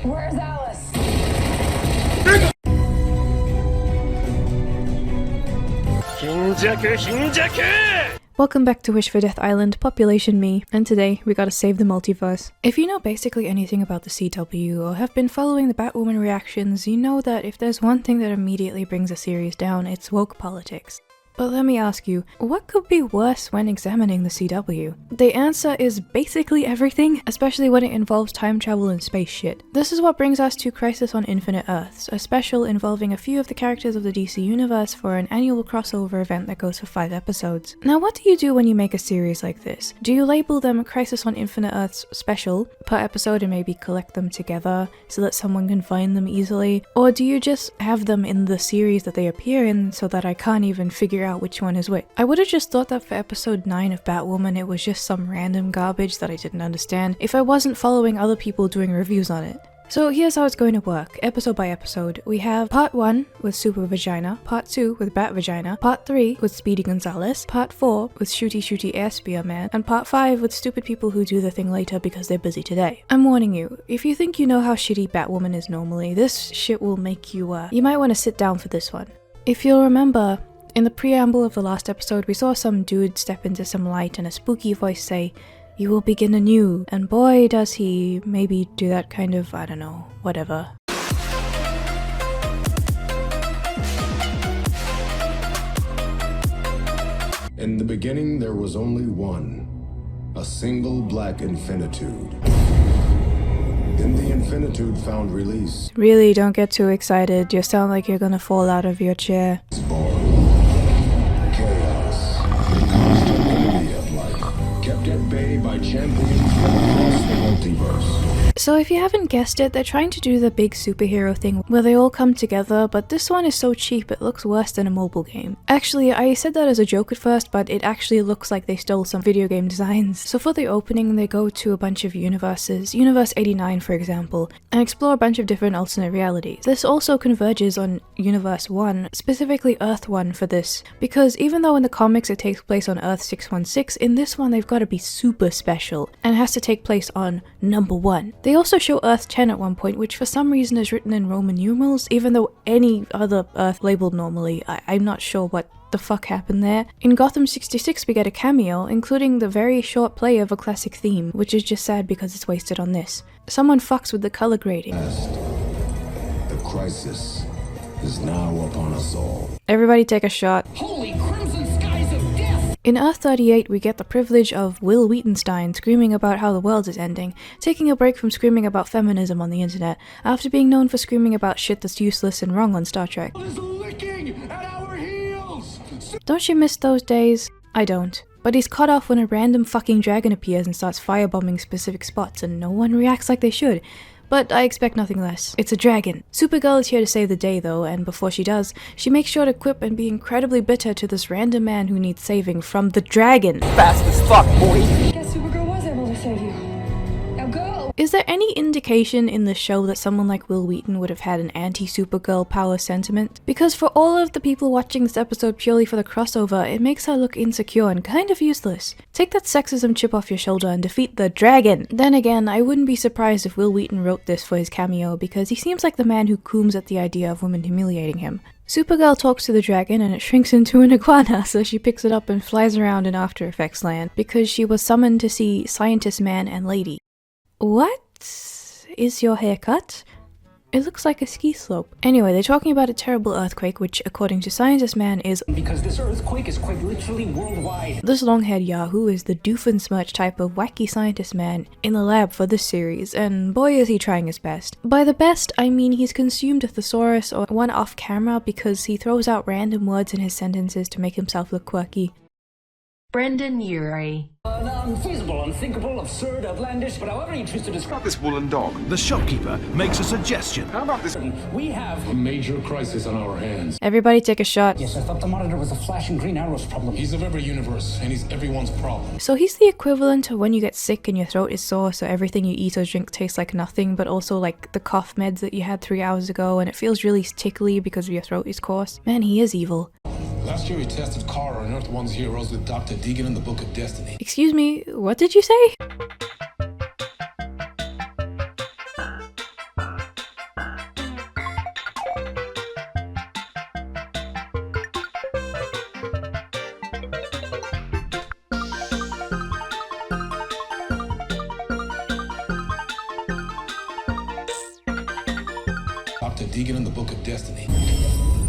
Where's Alice? Welcome back to Wish for Death Island, population me, and today we gotta save the multiverse. If you know basically anything about the CW or have been following the Batwoman reactions, you know that if there's one thing that immediately brings a series down, it's woke politics. But let me ask you, what could be worse when examining the CW? The answer is basically everything, especially when it involves time travel and space shit. This is what brings us to Crisis on Infinite Earths, a special involving a few of the characters of the DC universe for an annual crossover event that goes for 5 episodes. Now, what do you do when you make a series like this? Do you label them Crisis on Infinite Earths special per episode and maybe collect them together so that someone can find them easily? Or do you just have them in the series that they appear in so that I can't even figure out which one is which? I would have just thought that for episode 9 of Batwoman it was just some random garbage that I didn't understand if I wasn't following other people doing reviews on it. So here's how it's going to work, episode by episode. We have part 1 with Super Vagina, part 2 with Bat Vagina, part 3 with Speedy Gonzales, part 4 with Shooty Air Spear Man, and part 5 with stupid people who do the thing later because they're busy today. I'm warning you, if you think you know how shitty Batwoman is normally, this shit will make you might want to sit down for this one. If you'll remember, in the preamble of the last episode, we saw some dude step into some light and a spooky voice say, "You will begin anew," and boy does he maybe do that kind of, I don't know, whatever. In the beginning there was only one, a single black infinitude. Then the infinitude found release. Really, don't get too excited, you sound like you're gonna fall out of your chair. At bay by champions from across the multiverse. So if you haven't guessed it, they're trying to do the big superhero thing where they all come together, but this one is so cheap it looks worse than a mobile game. Actually, I said that as a joke at first, but it actually looks like they stole some video game designs. So for the opening, they go to a bunch of universes, Universe 89 for example, and explore a bunch of different alternate realities. This also converges on Universe 1, specifically Earth 1 for this, because even though in the comics it takes place on Earth 616, in this one they've got to be super special, and it has to take place on number 1. They also show Earth 10 at one point, which for some reason is written in Roman numerals, even though any other Earth labeled normally. I'm not sure what the fuck happened there. In Gotham 66 we get a cameo, including the very short play of a classic theme, which is just sad because it's wasted on this. Someone fucks with the color grading. The crisis is now upon us all. Everybody take a shot. Holy crimson skies of death! In Earth 38, we get the privilege of Will Wheatonstein screaming about how the world is ending, taking a break from screaming about feminism on the internet, after being known for screaming about shit that's useless and wrong on Star Trek. Licking at our heels. Don't you miss those days? I don't. But he's cut off when a random fucking dragon appears and starts firebombing specific spots, and no one reacts like they should. But I expect nothing less. It's a dragon. Supergirl is here to save the day though, and before she does, she makes sure to quip and be incredibly bitter to this random man who needs saving from the dragon. Fast as fuck, boy! I guess Supergirl was able to save you. Now go! Is there any indication in the show that someone like Will Wheaton would have had an anti-Supergirl power sentiment? Because for all of the people watching this episode purely for the crossover, it makes her look insecure and kind of useless. Take that sexism chip off your shoulder and defeat the dragon! Then again, I wouldn't be surprised if Will Wheaton wrote this for his cameo, because he seems like the man who cooms at the idea of women humiliating him. Supergirl talks to the dragon and it shrinks into an iguana, so she picks it up and flies around in After Effects land, because she was summoned to see Scientist Man and Lady. What is your haircut? It looks like a ski slope. Anyway, they're talking about a terrible earthquake, which according to Scientist Man is because this earthquake is quite literally worldwide. This long-haired Yahoo is the doofenshmirtz type of wacky Scientist Man in the lab for this series, and boy is he trying his best. By the best, I mean he's consumed a thesaurus or one off camera because he throws out random words in his sentences to make himself look quirky. Brendan Urie. Unfeasible, unthinkable, absurd, outlandish, but however you choose to describe This woolen dog. The shopkeeper makes a suggestion. How about this? We have A major crisis on our hands. Everybody take a shot. Yes, I thought the monitor was a flashing green arrows problem. He's of every universe, and he's everyone's problem. So he's the equivalent to when you get sick and your throat is sore, so everything you eat or drink tastes like nothing, but also like the cough meds that you had 3 hours ago and it feels really tickly because your throat is coarse. Man, he is evil. Last year he tested Kara and Earth One's heroes with Dr. Deegan in the Book of Destiny. Excuse me, what did you say? beacon in the Book of Destiny.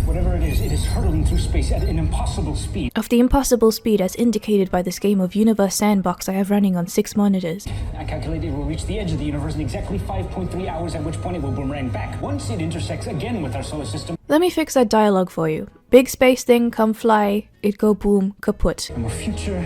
Whatever it is hurtling through space at an impossible speed. Of the impossible speed as indicated by this game of Universe Sandbox I have running on 6 monitors. I calculate it will reach the edge of the universe in exactly 5.3 hours, at which point it will boomerang back. Once it intersects again with our solar system. Let me fix that dialogue for you. Big space thing, come fly, it go boom, kaput. No more future,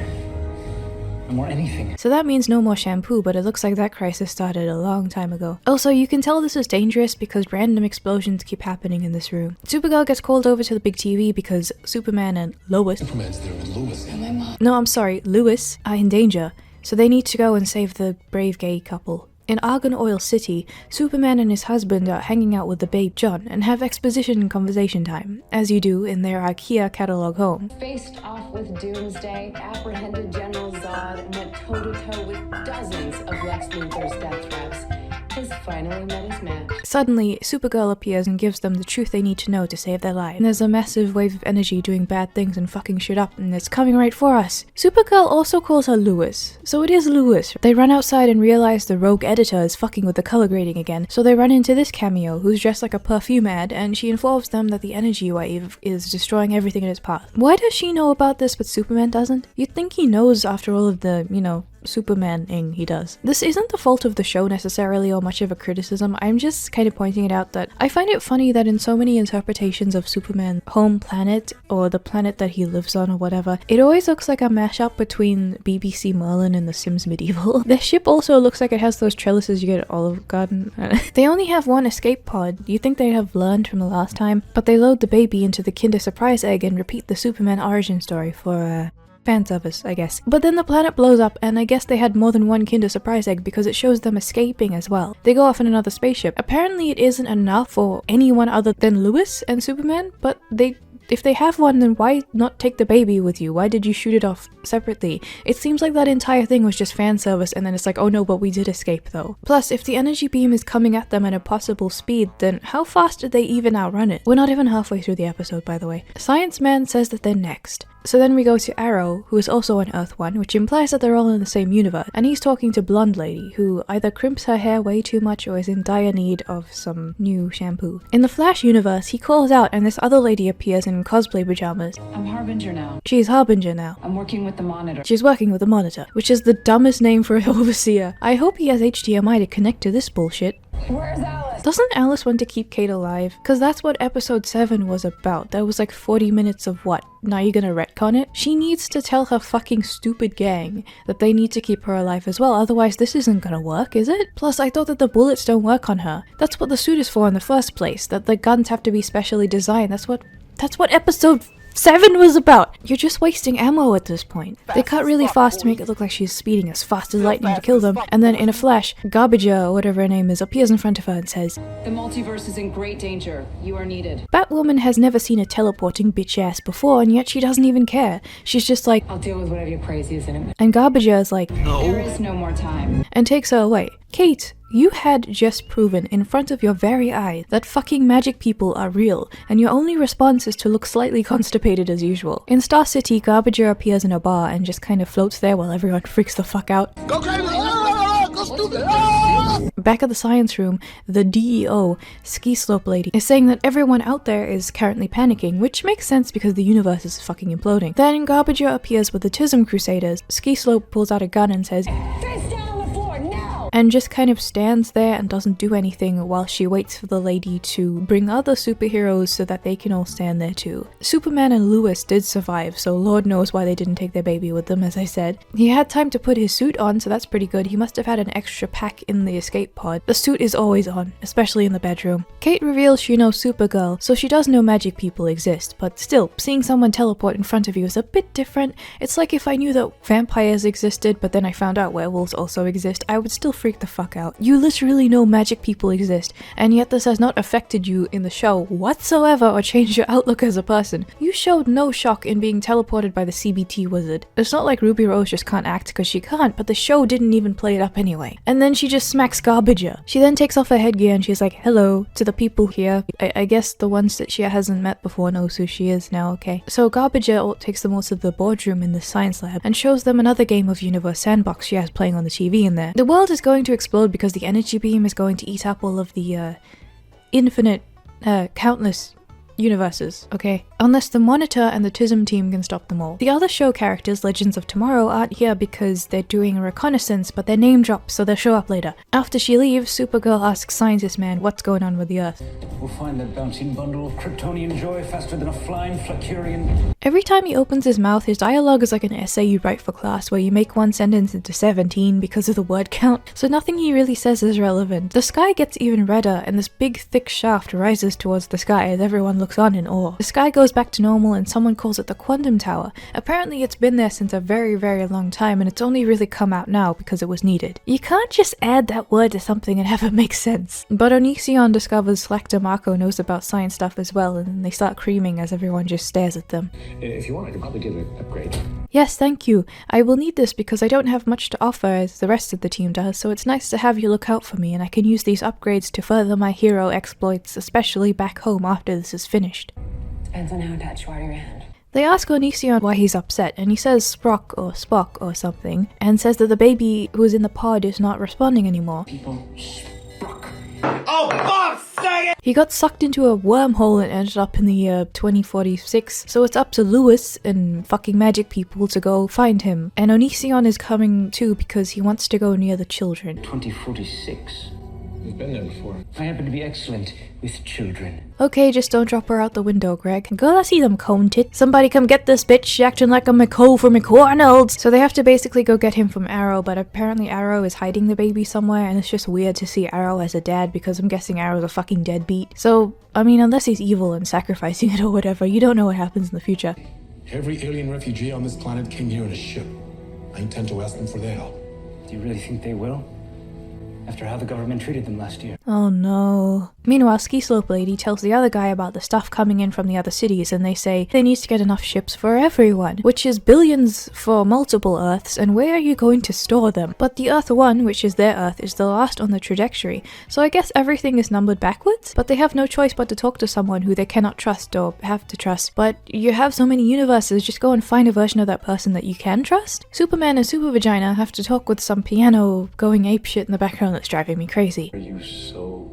no more anything. So that means no more shampoo, but it looks like that crisis started a long time ago. Also, you can tell this is dangerous because random explosions keep happening in this room. Supergirl gets called over to the big TV because Superman and Lois— Superman's there with Lois. And my mom. No, I'm sorry, Lois are in danger, so they need to go and save the brave gay couple. In Argan Oil City, Superman and his husband are hanging out with the babe John and have exposition and conversation time, as you do in their IKEA catalog home. Faced off with Doomsday, apprehended General Zod, and went toe-to-toe with dozens of Lex Luthor's death threats, has finally met his match. Suddenly, Supergirl appears and gives them the truth they need to know to save their lives. And there's a massive wave of energy doing bad things and fucking shit up, and it's coming right for us. Supergirl also calls her Lois, so it is Lois. They run outside and realize the rogue editor is fucking with the color grading again, so they run into this cameo, who's dressed like a perfume ad, and she informs them that the energy wave is destroying everything in its path. Why does she know about this but Superman doesn't? You'd think he knows after all of the, Superman-ing he does. This isn't the fault of the show necessarily or much of a criticism, I'm just kind of pointing it out that I find it funny that in so many interpretations of Superman's home planet, or the planet that he lives on or whatever, it always looks like a mashup between BBC Merlin and The Sims Medieval. Their ship also looks like it has those trellises you get at Olive Garden. They only have one escape pod. You'd think they'd have learned from the last time, but they load the baby into the Kinder Surprise egg and repeat the Superman origin story for, fan service, I guess. But then the planet blows up, and I guess they had more than one Kinder Surprise egg because it shows them escaping as well. They go off in another spaceship. Apparently it isn't enough for anyone other than Lois and Superman, but if they have one, then why not take the baby with you? Why did you shoot it off separately? It seems like that entire thing was just fan service, and then it's like, oh no, but we did escape though. Plus, if the energy beam is coming at them at a possible speed, then how fast did they even outrun it? We're not even halfway through the episode, by the way. Science Man says that they're next. So then we go to Arrow, who is also on Earth 1, which implies that they're all in the same universe, and he's talking to Blonde Lady, who either crimps her hair way too much or is in dire need of some new shampoo. In the Flash universe, he calls out and this other lady appears in cosplay pajamas. I'm Harbinger now. She's Harbinger now. I'm working with the Monitor. She's working with the Monitor, which is the dumbest name for an overseer. I hope he has HDMI to connect to this bullshit. Where's Alice? Doesn't Alice want to keep Kate alive? Because that's what episode 7 was about. That was like 40 minutes of what? Now you're gonna retcon it? She needs to tell her fucking stupid gang that they need to keep her alive as well, otherwise this isn't gonna work, is it? Plus, I thought that the bullets don't work on her. That's what the suit is for in the first place, that the guns have to be specially designed. That's what episode 7 was about! You're just wasting ammo at this point. They cut really fast to make it look like she's speeding as fast as lightning to kill them, and then in a flash, Garbager, or whatever her name is, appears in front of her and says, The multiverse is in great danger. You are needed. Batwoman has never seen a teleporting bitch ass before, and yet she doesn't even care. She's just like, I'll deal with whatever your crazy is in it. and Garbager is like, There is no more time. and takes her away. Kate, you had just proven in front of your very eyes that fucking magic people are real, and your only response is to look slightly constipated as usual. In Star City, Garbager appears in a bar and just kind of floats there while everyone freaks the fuck out. Go crazy! Go stupid! Back at the science room, the DEO, Ski Slope Lady, is saying that everyone out there is currently panicking, which makes sense because the universe is fucking imploding. Then Garbager appears with the Tism Crusaders. Ski Slope pulls out a gun and says, Face down on the floor now! and just kind of stands there and doesn't do anything while she waits for the lady to bring other superheroes so that they can all stand there too. Superman and Lois did survive, so Lord knows why they didn't take their baby with them, as I said. He had time to put his suit on, so that's pretty good. He must have had an extra pack in the escape pod. The suit is always on, especially in the bedroom. Kate reveals she knows Supergirl, so she does know magic people exist, but still, seeing someone teleport in front of you is a bit different. It's like if I knew that vampires existed, but then I found out werewolves also exist, I would still freak the fuck out. You literally know magic people exist, and yet this has not affected you in the show whatsoever or changed your outlook as a person. You showed no shock in being teleported by the CBT wizard. It's not like Ruby Rose just can't act because she can't, but the show didn't even play it up anyway. And then she just smacks Garbager. She then takes off her headgear and she's like, hello to the people here. I guess the ones that she hasn't met before knows who she is now, okay. So Garbager takes them all to the boardroom in the science lab and shows them another game of Universe Sandbox she has playing on the TV in there. The world is going to explode because the energy beam is going to eat up all of the infinite countless universes, okay? Unless the Monitor and the TISM team can stop them all. The other show characters, Legends of Tomorrow, aren't here because they're doing a reconnaissance, but their name drops, so they'll show up later. After she leaves, Supergirl asks Scientist Man what's going on with the Earth. We'll find that bouncing bundle of Kryptonian joy faster than a flying Flacurian. Every time he opens his mouth, his dialogue is like an essay you write for class where you make one sentence into 17 because of the word count, so nothing he really says is relevant. The sky gets even redder, and this big thick shaft rises towards the sky as everyone looks on in awe. The sky goes back to normal and someone calls it the Quantum Tower. Apparently it's been there since a very, very long time, and it's only really come out now because it was needed. You can't just add that word to something and have it make sense. But Onision discovers Slactor Marco knows about science stuff as well, and they start creaming as everyone just stares at them. If you want, I can probably give it an upgrade. Yes, thank you. I will need this because I don't have much to offer as the rest of the team does, so it's nice to have you look out for me, and I can use these upgrades to further my hero exploits, especially back home after this is finished. Depends on how attached you are to your hand. They ask Onision why he's upset, and he says Sprock or Spock or something, and says that the baby who's in the pod is not responding anymore. People struck. Oh, Bob, say it! He got sucked into a wormhole and ended up in the year 2046, so it's up to Lewis and fucking magic people to go find him. And Onision is coming too because he wants to go near the children. 2046. We've been there before. I happen to be excellent with children. Okay, just don't drop her out the window, Greg. Go see them, cone tit. Somebody come get this bitch, she acting like a McCall for McCornelds. So they have to basically go get him from Arrow, but apparently Arrow is hiding the baby somewhere, and it's just weird to see Arrow as a dad because I'm guessing Arrow's a fucking deadbeat. So, I mean, unless he's evil and sacrificing it or whatever, you don't know what happens in the future. Every alien refugee on this planet came here in a ship. I intend to ask them for their help. Do you really think they will? After how the government treated them last year. Oh no. Meanwhile, Ski Slope Lady tells the other guy about the stuff coming in from the other cities, and they say they need to get enough ships for everyone, which is billions for multiple Earths, and where are you going to store them? But the Earth 1, which is their Earth, is the last on the trajectory, so I guess everything is numbered backwards? But they have no choice but to talk to someone who they cannot trust or have to trust. But you have so many universes, just go and find a version of that person that you can trust? Superman and Super Vagina have to talk with some piano going apeshit in the background that's driving me crazy. Are you so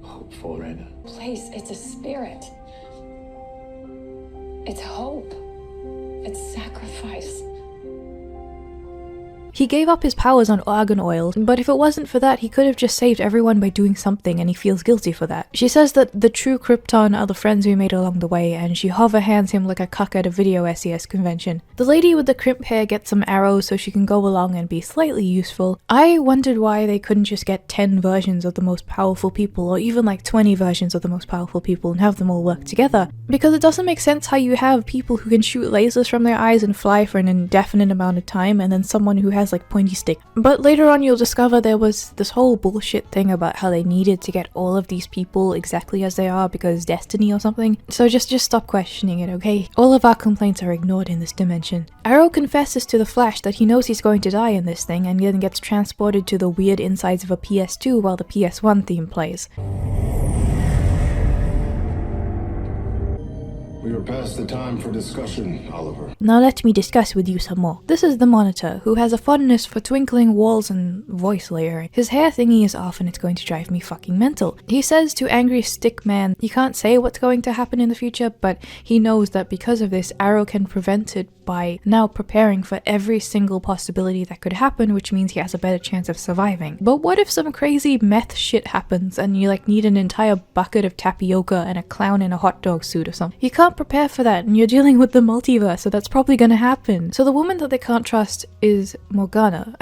hopeful right now? Place, it's a spirit. It's hope. It's sacrifice. He gave up his powers on argan oil, but if it wasn't for that, he could have just saved everyone by doing something, and he feels guilty for that. She says that the true Krypton are the friends we made along the way, and she hover hands him like a cuck at a video SES convention. The lady with the crimp hair gets some arrows so she can go along and be slightly useful. I wondered why they couldn't just get 10 versions of the most powerful people, or even like 20 versions of the most powerful people, and have them all work together. Because it doesn't make sense how you have people who can shoot lasers from their eyes and fly for an indefinite amount of time, and then someone who has like pointy stick. But later on you'll discover there was this whole bullshit thing about how they needed to get all of these people exactly as they are because destiny or something. So just stop questioning it, okay? All of our complaints are ignored in this dimension. Arrow confesses to the Flash that he knows he's going to die in this thing, and then gets transported to the weird insides of a PS2 while the PS1 theme plays. We are past the time for discussion, Oliver. Now let me discuss with you some more. This is the Monitor, who has a fondness for twinkling walls and voice layering. His hair thingy is off and it's going to drive me fucking mental. He says to Angry Stick Man, he can't say what's going to happen in the future, but he knows that because of this, Arrow can prevent it by now preparing for every single possibility that could happen, which means he has a better chance of surviving. But what if some crazy meth shit happens and you like need an entire bucket of tapioca and a clown in a hot dog suit or something? You can't prepare for that, and you're dealing with the multiverse, so that's probably gonna happen. So the woman that they can't trust is Lena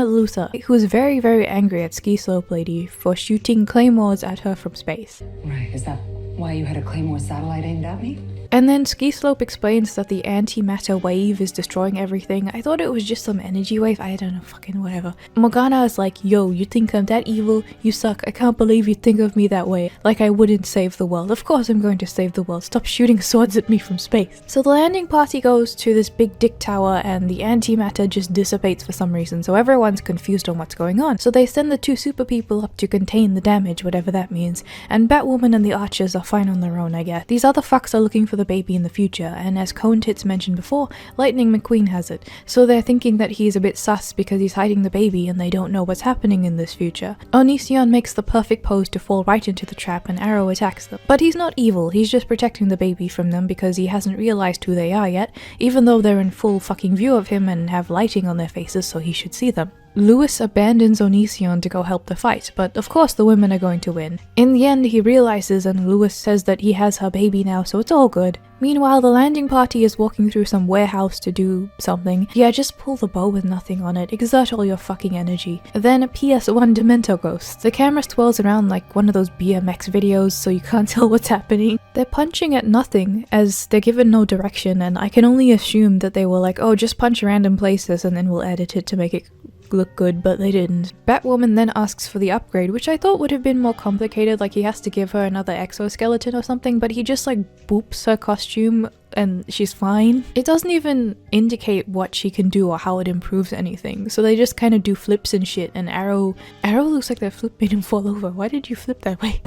Luthor, who is very, very angry at Ski Slope Lady for shooting claymores at her from space. Right, is that why you had a Claymore satellite aimed at me? And then Ski Slope explains that the antimatter wave is destroying everything. I thought it was just some energy wave, I don't know, fucking whatever. Morgana is like, yo, you think I'm that evil? You suck, I can't believe you think of me that way. Like I wouldn't save the world. Of course I'm going to save the world, stop shooting swords at me from space. So the landing party goes to this big dick tower and the antimatter just dissipates for some reason, so everyone's confused on what's going on. So they send the two super people up to contain the damage, whatever that means, and Batwoman and the Archers are fine on their own, I guess. These other fucks are looking for for the baby in the future, and as Cone Tits mentioned before, Lightning McQueen has it, so they're thinking that he's a bit sus because he's hiding the baby and they don't know what's happening in this future. Onision makes the perfect pose to fall right into the trap and Arrow attacks them. But he's not evil, he's just protecting the baby from them because he hasn't realized who they are yet, even though they're in full fucking view of him and have lighting on their faces so he should see them. Lewis abandons Onision to go help the fight, but of course the women are going to win. In the end, he realizes and Lewis says that he has her baby now, so it's all good. Meanwhile, the landing party is walking through some warehouse to do something. Yeah, just pull the bow with nothing on it, exert all your fucking energy. Then a PS1 Demento ghost. The camera swirls around like one of those BMX videos so you can't tell what's happening. They're punching at nothing as they're given no direction, and I can only assume that they were like, oh, just punch random places and then we'll edit it to make it look good, but they didn't. Batwoman then asks for the upgrade, which I thought would have been more complicated, like he has to give her another exoskeleton or something, but he just like boops her costume and she's fine. It doesn't even indicate what she can do or how it improves anything, so they just kind of do flips and shit, and Arrow looks like that flip made him fall over. Why did you flip that way?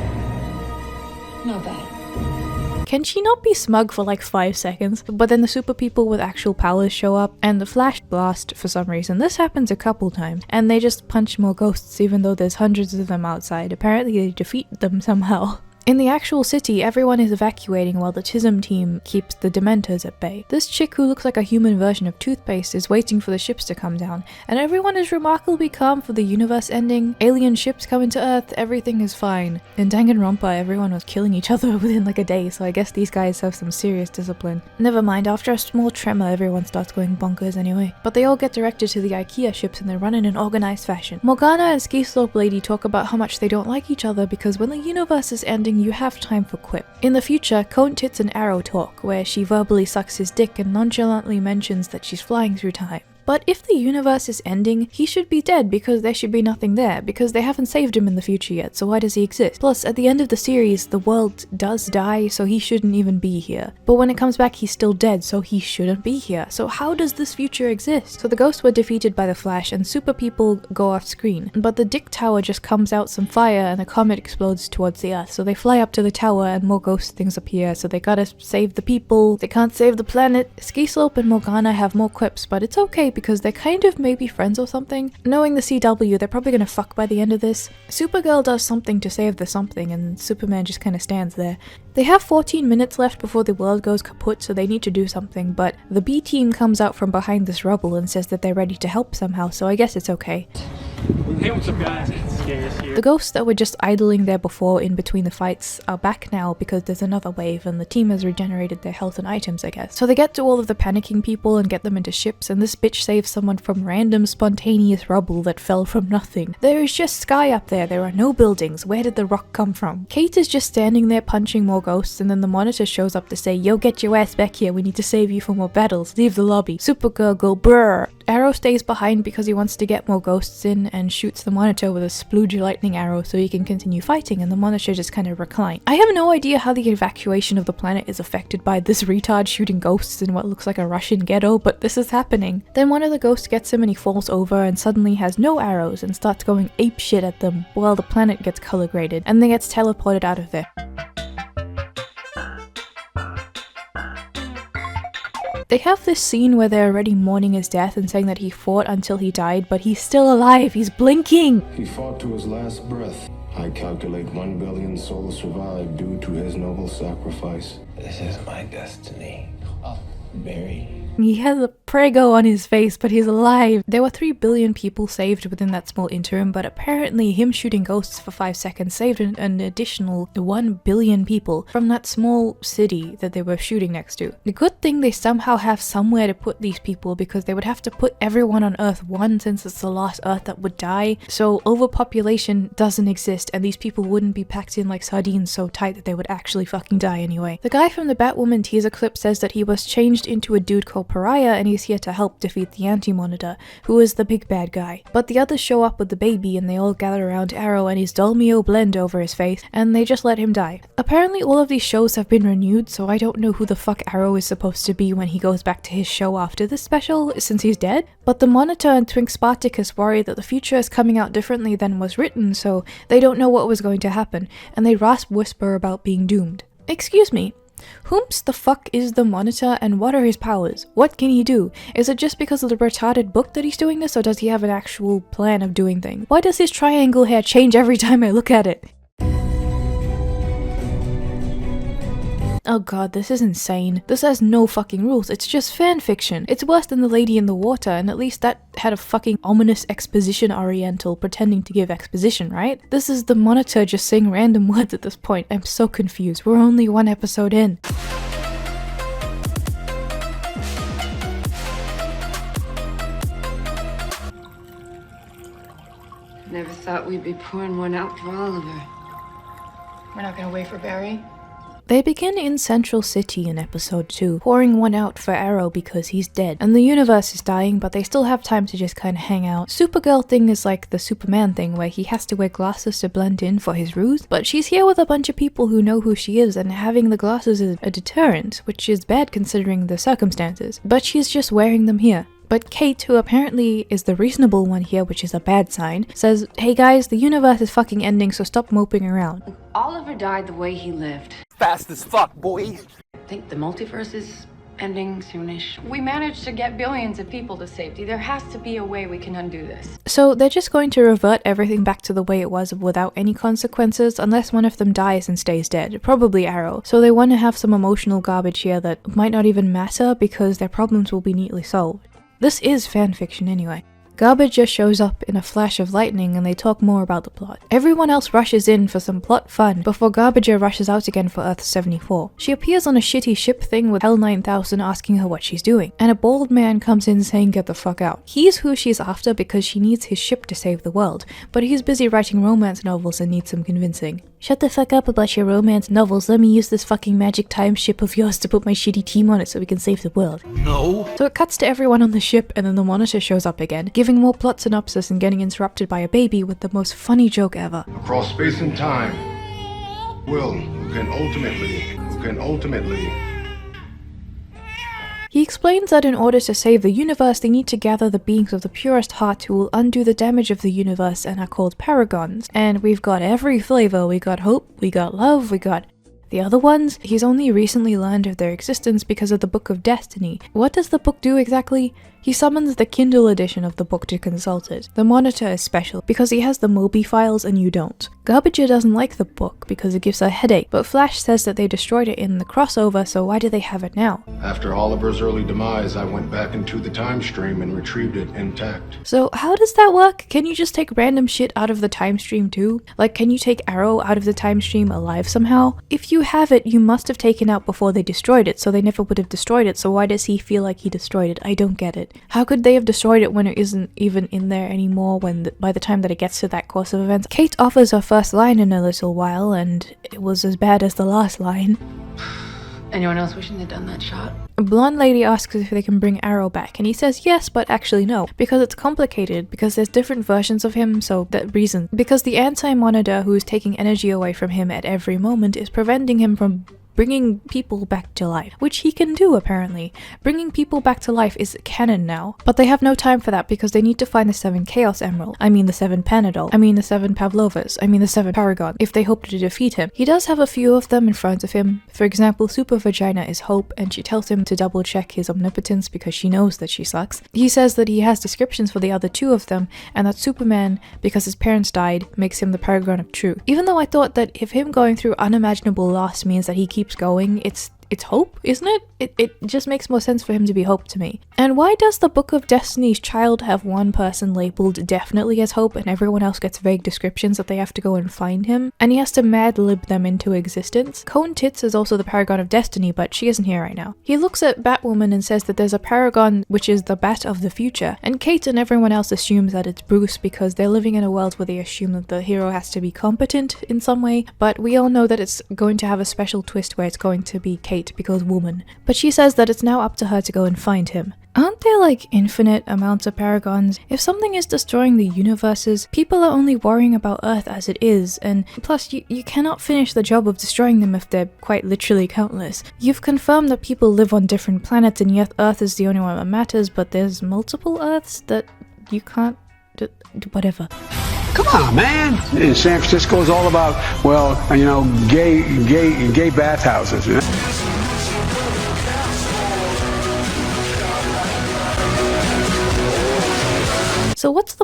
Not bad. Can she not be smug for like 5 seconds? But then the super people with actual powers show up and the Flash blast for some reason. This happens a couple times and they just punch more ghosts even though there's hundreds of them outside. Apparently they defeat them somehow. In the actual city, everyone is evacuating while the TISM team keeps the Dementors at bay. This chick who looks like a human version of toothpaste is waiting for the ships to come down, and everyone is remarkably calm for the universe ending. Alien ships coming to Earth, everything is fine. In Danganronpa, everyone was killing each other within like a day, so I guess these guys have some serious discipline. Never mind, after a small tremor, everyone starts going bonkers anyway. But they all get directed to the IKEA ships and they run in an organized fashion. Morgana and Ski Slope Lady talk about how much they don't like each other because when the universe is ending, you have time for quip. In the future, Cone Tits and Arrow talk, where she verbally sucks his dick and nonchalantly mentions that she's flying through time. But if the universe is ending, he should be dead because there should be nothing there, because they haven't saved him in the future yet, so why does he exist? Plus, at the end of the series, the world does die, so he shouldn't even be here. But when it comes back, he's still dead, so he shouldn't be here. So how does this future exist? So the ghosts were defeated by the Flash, and super people go off screen. But the Dick Tower just comes out some fire, and a comet explodes towards the Earth. So they fly up to the tower, and more ghost things appear, so they gotta save the people. They can't save the planet. Ski Slope and Morgana have more quips, but it's okay because they're kind of maybe friends or something. Knowing the CW, they're probably gonna fuck by the end of this. Supergirl does something to save the something and Superman just kind of stands there. They have 14 minutes left before the world goes kaput, so they need to do something, but the B team comes out from behind this rubble and says that they're ready to help somehow, so I guess it's okay. Hey, what's up guys? It's Scares here. The ghosts that were just idling there before in between the fights are back now because there's another wave and the team has regenerated their health and items, I guess. So they get to all of the panicking people and get them into ships, and this bitch saves someone from random spontaneous rubble that fell from nothing. There is just sky up there, there are no buildings, where did the rock come from? Kate is just standing there punching more ghosts, and then the monitor shows up to say, yo, get your ass back here, we need to save you from more battles, leave the lobby. Supergirl go brrr. Arrow stays behind because he wants to get more ghosts in and shoots the monitor with a splooge lightning arrow so he can continue fighting, and the monitor just kind of reclines. I have no idea how the evacuation of the planet is affected by this retard shooting ghosts in what looks like a Russian ghetto, but this is happening. Then one of the ghosts gets him and he falls over and suddenly has no arrows and starts going apeshit at them while the planet gets color graded and then gets teleported out of there. They have this scene where they're already mourning his death and saying that he fought until he died, but he's still alive, he's blinking! He fought to his last breath. I calculate 1 billion souls survived due to his noble sacrifice. This is my destiny. Barry. He has a prego on his face, but he's alive. There were 3 billion people saved within that small interim, but apparently him shooting ghosts for 5 seconds saved an additional 1 billion people from that small city that they were shooting next to. The good thing they somehow have somewhere to put these people, because they would have to put everyone on Earth 1 since it's the last Earth that would die, so overpopulation doesn't exist and these people wouldn't be packed in like sardines so tight that they would actually fucking die anyway. The guy from the Batwoman teaser clip says that he was changed into a dude called Pariah and he's here to help defeat the Anti-Monitor, who is the big bad guy. But the others show up with the baby and they all gather around Arrow and his Dolmio blend over his face and they just let him die. Apparently all of these shows have been renewed, so I don't know who the fuck Arrow is supposed to be when he goes back to his show after this special, since he's dead. But the Monitor and Twink Spartacus worry that the future is coming out differently than was written, so they don't know what was going to happen, and they rasp whisper about being doomed. Excuse me, Whomst the fuck is the Monitor and what are his powers? What can he do? Is it just because of the retarded book that he's doing this, or does he have an actual plan of doing things? Why does his triangle hair change every time I look at it? Oh god, this is insane. This has no fucking rules, it's just fanfiction. It's worse than The Lady in the Water, and at least that had a fucking ominous exposition oriental pretending to give exposition, right? This is the Monitor just saying random words at this point. I'm so confused. We're only one episode in. Never thought we'd be pouring one out for Oliver. We're not gonna wait for Barry? They begin in Central City in episode 2, pouring one out for Arrow because he's dead, and the universe is dying, but they still have time to just kinda hang out. Supergirl thing is like the Superman thing where he has to wear glasses to blend in for his ruse, but she's here with a bunch of people who know who she is, and having the glasses is a deterrent, which is bad considering the circumstances, but she's just wearing them here. But Kate, who apparently is the reasonable one here, which is a bad sign, says, "Hey guys, the universe is fucking ending, so stop moping around." Oliver died the way he lived. Fast as fuck, boy. I think the multiverse is ending soonish. We managed to get billions of people to safety. There has to be a way we can undo this. So they're just going to revert everything back to the way it was without any consequences, unless one of them dies and stays dead, probably Arrow. So they want to have some emotional garbage here that might not even matter because their problems will be neatly solved. This is fanfiction anyway. Garbage just shows up in a flash of lightning and they talk more about the plot. Everyone else rushes in for some plot fun before Garbager rushes out again for Earth 74. She appears on a shitty ship thing with Hell 9000 asking her what she's doing, and a bald man comes in saying get the fuck out. He's who she's after because she needs his ship to save the world, but he's busy writing romance novels and needs some convincing. Shut the fuck up about your romance novels, let me use this fucking magic time ship of yours to put my shitty team on it so we can save the world. No. So it cuts to everyone on the ship and then the Monitor shows up again, giving more plot synopsis and getting interrupted by a baby with the most funny joke ever. Across space and time, Will, who can ultimately... He explains that in order to save the universe, they need to gather the beings of the purest heart who will undo the damage of the universe and are called paragons. And we've got every flavor. We got hope, we got love, we got the other ones. He's only recently learned of their existence because of the Book of Destiny. What does the book do exactly? He summons the Kindle edition of the book to consult it. The Monitor is special because he has the Moby files and you don't. Garbager doesn't like the book because it gives her a headache, but Flash says that they destroyed it in the crossover, so why do they have it now? After Oliver's early demise, I went back into the time stream and retrieved it intact. So how does that work? Can you just take random shit out of the time stream too? Like, can you take Arrow out of the time stream alive somehow? If you have it, you must have taken out before they destroyed it, so they never would have destroyed it, so why does he feel like he destroyed it? I don't get it. How could they have destroyed it when it isn't even in there anymore by the time that it gets to that course of events? Kate offers her first line in a little while, and it was as bad as the last line. Anyone else wishing they'd done that shot? A blonde lady asks if they can bring Arrow back, and he says yes, but actually no, because it's complicated, because there's different versions of him, so that reason. Because the anti-Monitor who is taking energy away from him at every moment is preventing him from bringing people back to life, which he can do apparently. Bringing people back to life is canon now, but they have no time for that because they need to find the 7 Chaos Emerald, I mean the 7 Panadol, I mean the 7 Pavlovas, I mean the 7 Paragon, if they hope to defeat him. He does have a few of them in front of him. For example, Super Vagina is Hope, and she tells him to double check his omnipotence because she knows that she sucks. He says that he has descriptions for the other 2 of them, and that Superman, because his parents died, makes him the Paragon of Truth. Even though I thought that if him going through unimaginable loss means that he keeps going, it's Hope, isn't it? It just makes more sense for him to be Hope to me. And why does the Book of Destiny's child have one person labeled definitely as Hope and everyone else gets vague descriptions that they have to go and find him? And he has to mad-lib them into existence? Cone Tits is also the Paragon of Destiny, but she isn't here right now. He looks at Batwoman and says that there's a Paragon which is the Bat of the future, and Kate and everyone else assumes that it's Bruce because they're living in a world where they assume that the hero has to be competent in some way, but we all know that it's going to have a special twist where it's going to be Kate because woman. But she says that it's now up to her to go and find him. Aren't there like infinite amounts of paragons? If something is destroying the universes, people are only worrying about Earth as it is, and plus you cannot finish the job of destroying them if they're quite literally countless. You've confirmed that people live on different planets and yet Earth is the only one that matters, but there's multiple Earths that you can't... whatever. Come on, man! In San Francisco is all about, well, you know, gay bathhouses. You know?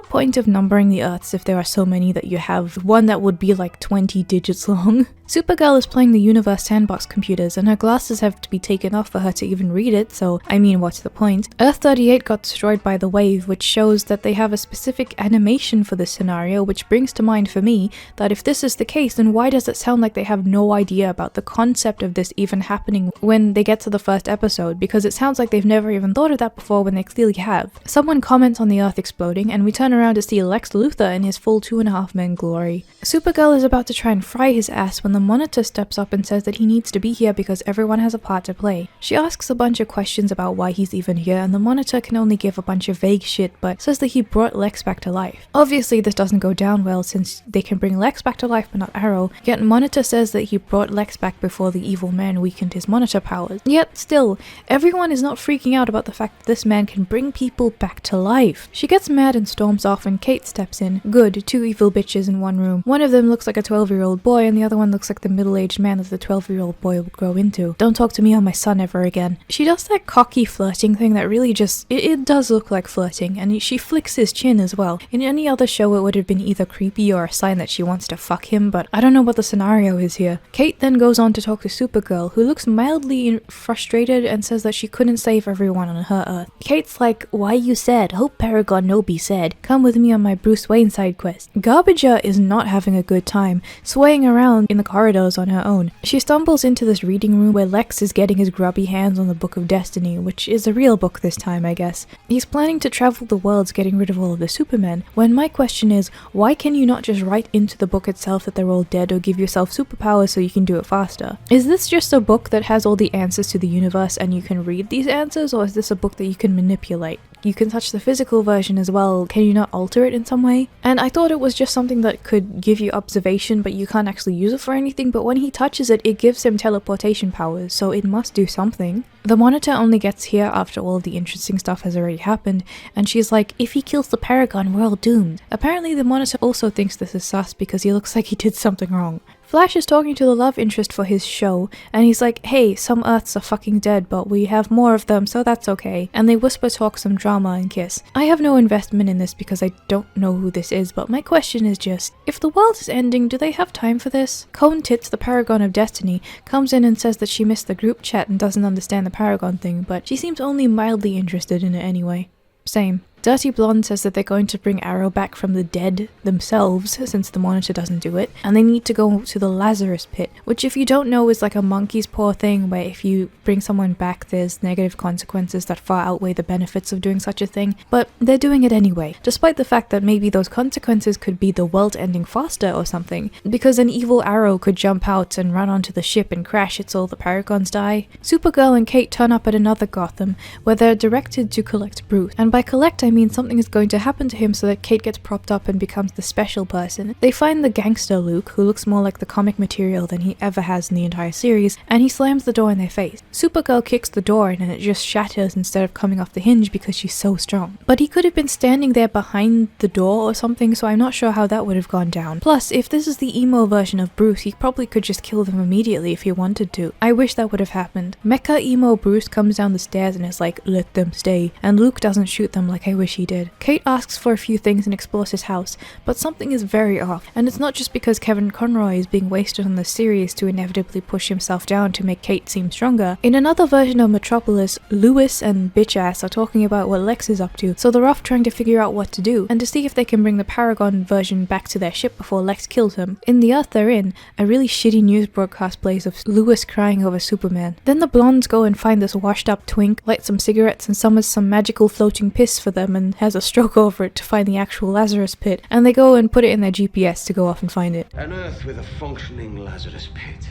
point of numbering the Earths if there are so many that you have one that would be like 20 digits long? Supergirl is playing the Universe Sandbox computers and her glasses have to be taken off for her to even read it, so I mean, what's the point? Earth 38 got destroyed by the wave, which shows that they have a specific animation for this scenario, which brings to mind for me that if this is the case, then why does it sound like they have no idea about the concept of this even happening when they get to the first episode? Because it sounds like they've never even thought of that before when they clearly have. Someone comments on the Earth exploding and we turn around to see Lex Luthor in his full 2.5 Men glory. Supergirl is about to try and fry his ass when the Monitor steps up and says that he needs to be here because everyone has a part to play. She asks a bunch of questions about why he's even here and the Monitor can only give a bunch of vague shit but says that he brought Lex back to life. Obviously this doesn't go down well since they can bring Lex back to life but not Arrow, yet Monitor says that he brought Lex back before the evil man weakened his Monitor powers. Yet still, everyone is not freaking out about the fact that this man can bring people back to life. She gets mad and storms off and Kate steps in. Good, 2 evil bitches in one room. One of them looks like a 12-year-old boy and the other one looks like the middle-aged man that the 12-year-old boy would grow into. Don't talk to me or my son ever again. She does that cocky flirting thing that really just, it does look like flirting, and she flicks his chin as well. In any other show it would have been either creepy or a sign that she wants to fuck him, but I don't know what the scenario is here. Kate then goes on to talk to Supergirl, who looks mildly frustrated and says that she couldn't save everyone on her Earth. Kate's like, why you sad? Hope Paragon no be said. Come with me on my Bruce Wayne side quest. Garbager is not having a good time, swaying around in the corridors on her own. She stumbles into this reading room where Lex is getting his grubby hands on the Book of Destiny, which is a real book this time, I guess. He's planning to travel the worlds getting rid of all of the Supermen, when my question is, why can you not just write into the book itself that they're all dead or give yourself superpowers so you can do it faster? Is this just a book that has all the answers to the universe and you can read these answers, or is this a book that you can manipulate? You can touch the physical version as well, can you not alter it in some way? And I thought it was just something that could give you observation but you can't actually use it for anything, but when he touches it, it gives him teleportation powers, so it must do something. The Monitor only gets here after all the interesting stuff has already happened, and she's like, if he kills the Paragon, we're all doomed. Apparently the Monitor also thinks this is sus because he looks like he did something wrong. Flash is talking to the love interest for his show, and he's like, hey, some Earths are fucking dead, but we have more of them, so that's okay. And they whisper talk some drama and kiss. I have no investment in this because I don't know who this is, but my question is just, if the world is ending, do they have time for this? Cone Tits, the Paragon of Destiny, comes in and says that she missed the group chat and doesn't understand the Paragon thing, but she seems only mildly interested in it anyway. Same. Dirty Blonde says that they're going to bring Arrow back from the dead themselves, since the Monitor doesn't do it, and they need to go to the Lazarus Pit, which if you don't know is like a monkey's paw thing where if you bring someone back there's negative consequences that far outweigh the benefits of doing such a thing, but they're doing it anyway, despite the fact that maybe those consequences could be the world ending faster or something, because an evil Arrow could jump out and run onto the ship and crash it so all the Paragons die. Supergirl and Kate turn up at another Gotham, where they're directed to collect Bruce, and by collect I mean something is going to happen to him so that Kate gets propped up and becomes the special person. They find the gangster Luke, who looks more like the comic material than he ever has in the entire series, and he slams the door in their face. Supergirl kicks the door in and it just shatters instead of coming off the hinge because she's so strong. But he could have been standing there behind the door or something, so I'm not sure how that would have gone down. Plus, if this is the emo version of Bruce, he probably could just kill them immediately if he wanted to. I wish that would have happened. Mecha emo Bruce comes down the stairs and is like, let them stay, and Luke doesn't shoot them like I wish he did. Kate asks for a few things and explores his house, but something is very off, and it's not just because Kevin Conroy is being wasted on the series to inevitably push himself down to make Kate seem stronger. In another version of Metropolis, Lewis and Bitch-Ass are talking about what Lex is up to, so they're off trying to figure out what to do, and to see if they can bring the Paragon version back to their ship before Lex kills him. In the Earth they're in, a really shitty news broadcast plays of Lewis crying over Superman. Then the blondes go and find this washed up twink, light some cigarettes and summons some magical floating piss for them and has a stroke over it to find the actual Lazarus Pit, and they go and put it in their GPS to go off and find it. An Earth with a functioning Lazarus Pit.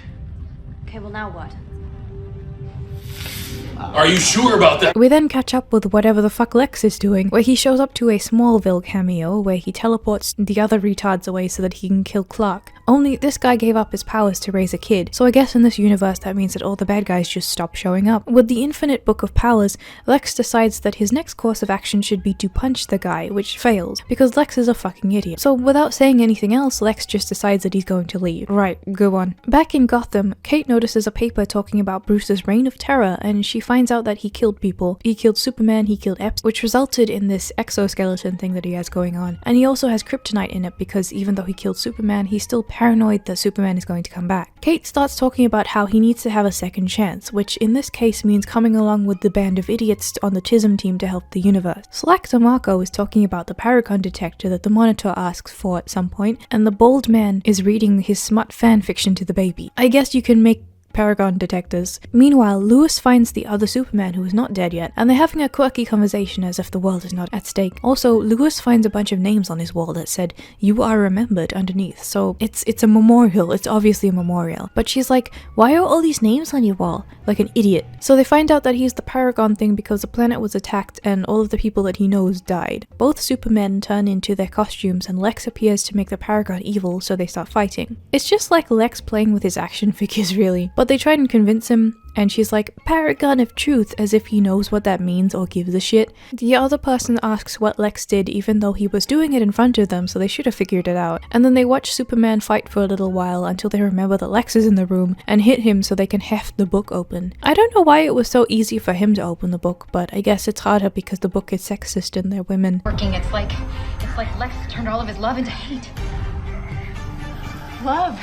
Okay, well now what? Are you sure about that? We then catch up with whatever the fuck Lex is doing, where he shows up to a Smallville cameo where he teleports the other retards away so that he can kill Clark. Only this guy gave up his powers to raise a kid, so I guess in this universe that means that all the bad guys just stop showing up. With the infinite book of powers, Lex decides that his next course of action should be to punch the guy, which fails, because Lex is a fucking idiot. So without saying anything else, Lex just decides that he's going to leave. Right, go on. Back in Gotham, Kate notices a paper talking about Bruce's reign of terror, and she finds out that he killed people. He killed Superman, he killed Epps, which resulted in this exoskeleton thing that he has going on. And he also has kryptonite in it because even though he killed Superman, he's still paranoid that Superman is going to come back. Kate starts talking about how he needs to have a second chance, which in this case means coming along with the band of idiots on the TISM team to help the universe. Selector Marco is talking about the Paragon detector that the Monitor asks for at some point, and the bald man is reading his smut fanfiction to the baby. I guess you can make Paragon detectors. Meanwhile, Lewis finds the other Superman who is not dead yet, and they're having a quirky conversation as if the world is not at stake. Also, Lewis finds a bunch of names on his wall that said, "You are remembered" underneath, so it's a memorial, it's obviously a memorial. But she's like, why are all these names on your wall? Like an idiot. So they find out that he's the Paragon thing because the planet was attacked and all of the people that he knows died. Both Supermen turn into their costumes and Lex appears to make the Paragon evil, so they start fighting. It's just like Lex playing with his action figures really. But they try and convince him, and she's like, "Paragon of truth," as if he knows what that means or gives a shit. The other person asks what Lex did even though he was doing it in front of them, so they should have figured it out. And then they watch Superman fight for a little while until they remember that Lex is in the room and hit him so they can heft the book open. I don't know why it was so easy for him to open the book, but I guess it's harder because the book is sexist and they're women. It's like Lex turned all of his love into hate. Love.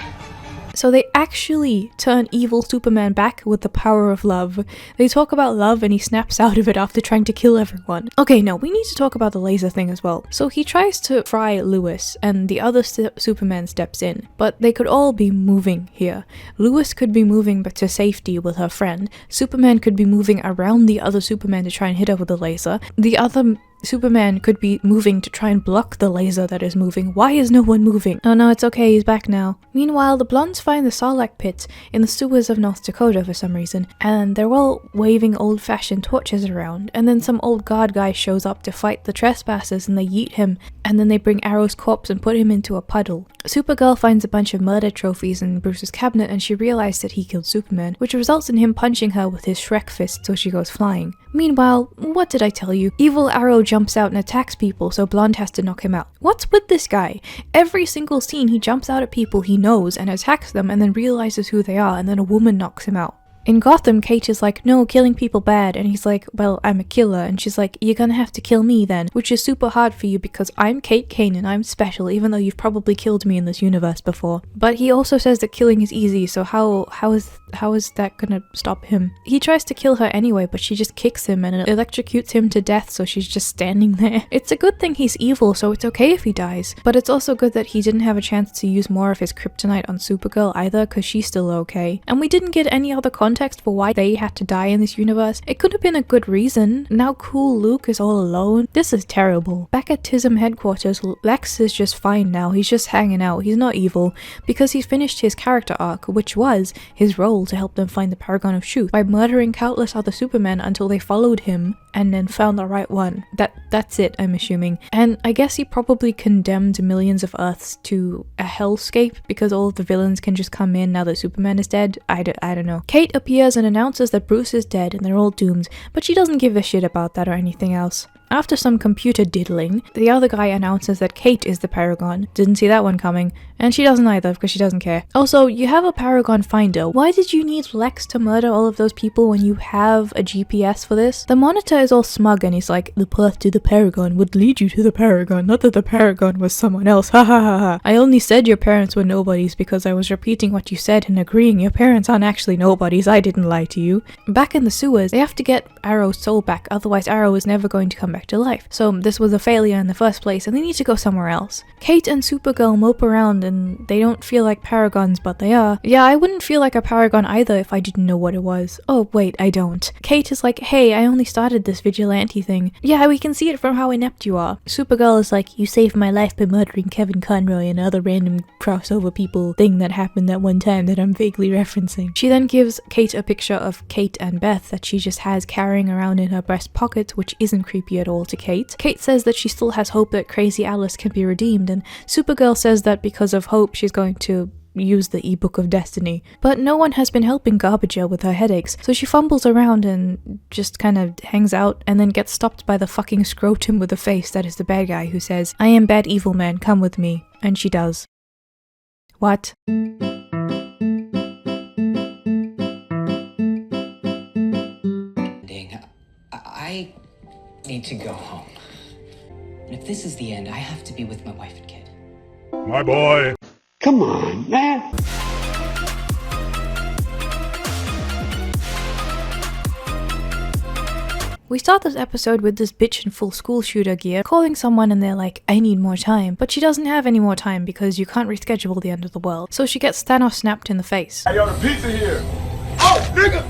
So they actually turn evil Superman back with the power of love. They talk about love and he snaps out of it after trying to kill everyone. Okay, no, we need to talk about the laser thing as well. So he tries to fry Lewis and the other Superman steps in, but they could all be moving here. Lewis could be moving to safety with her friend. Superman could be moving around the other Superman to try and hit her with a laser. The other Superman could be moving to try and block the laser that is moving. Why is no one moving? Oh no, it's okay, he's back now. Meanwhile, the blondes find the Sarlacc pit in the sewers of North Dakota for some reason, and they're all waving old-fashioned torches around, and then some old guard guy shows up to fight the trespassers and they yeet him, and then they bring Arrow's corpse and put him into a puddle. Supergirl finds a bunch of murder trophies in Bruce's cabinet and she realized that he killed Superman, which results in him punching her with his Shrek fist so she goes flying. Meanwhile, what did I tell you? Evil Arrow jumps out and attacks people, so Blonde has to knock him out. What's with this guy? Every single scene he jumps out at people he knows and attacks them and then realizes who they are, and then a woman knocks him out. In Gotham, Kate is like, "No, killing people bad," and he's like, "Well, I'm a killer," and she's like, "You're gonna have to kill me then," which is super hard for you because I'm Kate Kane and I'm special, even though you've probably killed me in this universe before. But he also says that killing is easy, so how is that gonna stop him? He tries to kill her anyway, but she just kicks him and electrocutes him to death, so she's just standing there. It's a good thing he's evil, so it's okay if he dies, but it's also good that he didn't have a chance to use more of his kryptonite on Supergirl either, because she's still okay. And we didn't get any other context for why they had to die in this universe. It could have been a good reason. Now cool Luke is all alone. This is terrible. Back at TISM headquarters, Lex is just fine now. He's just hanging out. He's not evil because he's finished his character arc, which was his role to help them find the Paragon of Truth by murdering countless other Supermen until they followed him and then found the right one. That's it, I'm assuming. And I guess he probably condemned millions of Earths to a hellscape because all of the villains can just come in now that Superman is dead. I don't know. Kate appears and announces that Bruce is dead and they're all doomed, but she doesn't give a shit about that or anything else. After some computer diddling, the other guy announces that Kate is the Paragon. Didn't see that one coming. And she doesn't either, because she doesn't care. Also, you have a Paragon finder. Why did you need Lex to murder all of those people when you have a GPS for this? The Monitor is all smug and he's like, "The path to the Paragon would lead you to the Paragon, not that the Paragon was someone else, ha ha ha ha. I only said your parents were nobodies because I was repeating what you said and agreeing your parents aren't actually nobodies, I didn't lie to you." Back in the sewers, they have to get Arrow's soul back, otherwise Arrow is never going to come back to life. So this was a failure in the first place and they need to go somewhere else. Kate and Supergirl mope around and they don't feel like Paragons, but they are. Yeah, I wouldn't feel like a Paragon either if I didn't know what it was. Oh wait, I don't. Kate is like, "Hey, I only started this vigilante thing." Yeah, we can see it from how inept you are. Supergirl is like, "You saved my life by murdering Kevin Conroy and other random crossover people thing that happened that one time that I'm vaguely referencing." She then gives Kate a picture of Kate and Beth that she just has carrying around in her breast pocket, which isn't creepy at all to Kate. Kate says that she still has hope that Crazy Alice can be redeemed, and Supergirl says that because of hope she's going to use the ebook of destiny. But no one has been helping Garbager with her headaches, so she fumbles around and just kind of hangs out and then gets stopped by the fucking scrotum with a face that is the bad guy who says, "I am bad evil man, come with me." And she does. What? need to go home. And if this is the end, I have to be with my wife and kid. My boy. Come on, man. We start this episode with this bitch in full school shooter gear calling someone and they're like, I need more time. But she doesn't have any more time because you can't reschedule the end of the world. So she gets Thanos snapped in the face. I got a pizza here. Oh, nigga.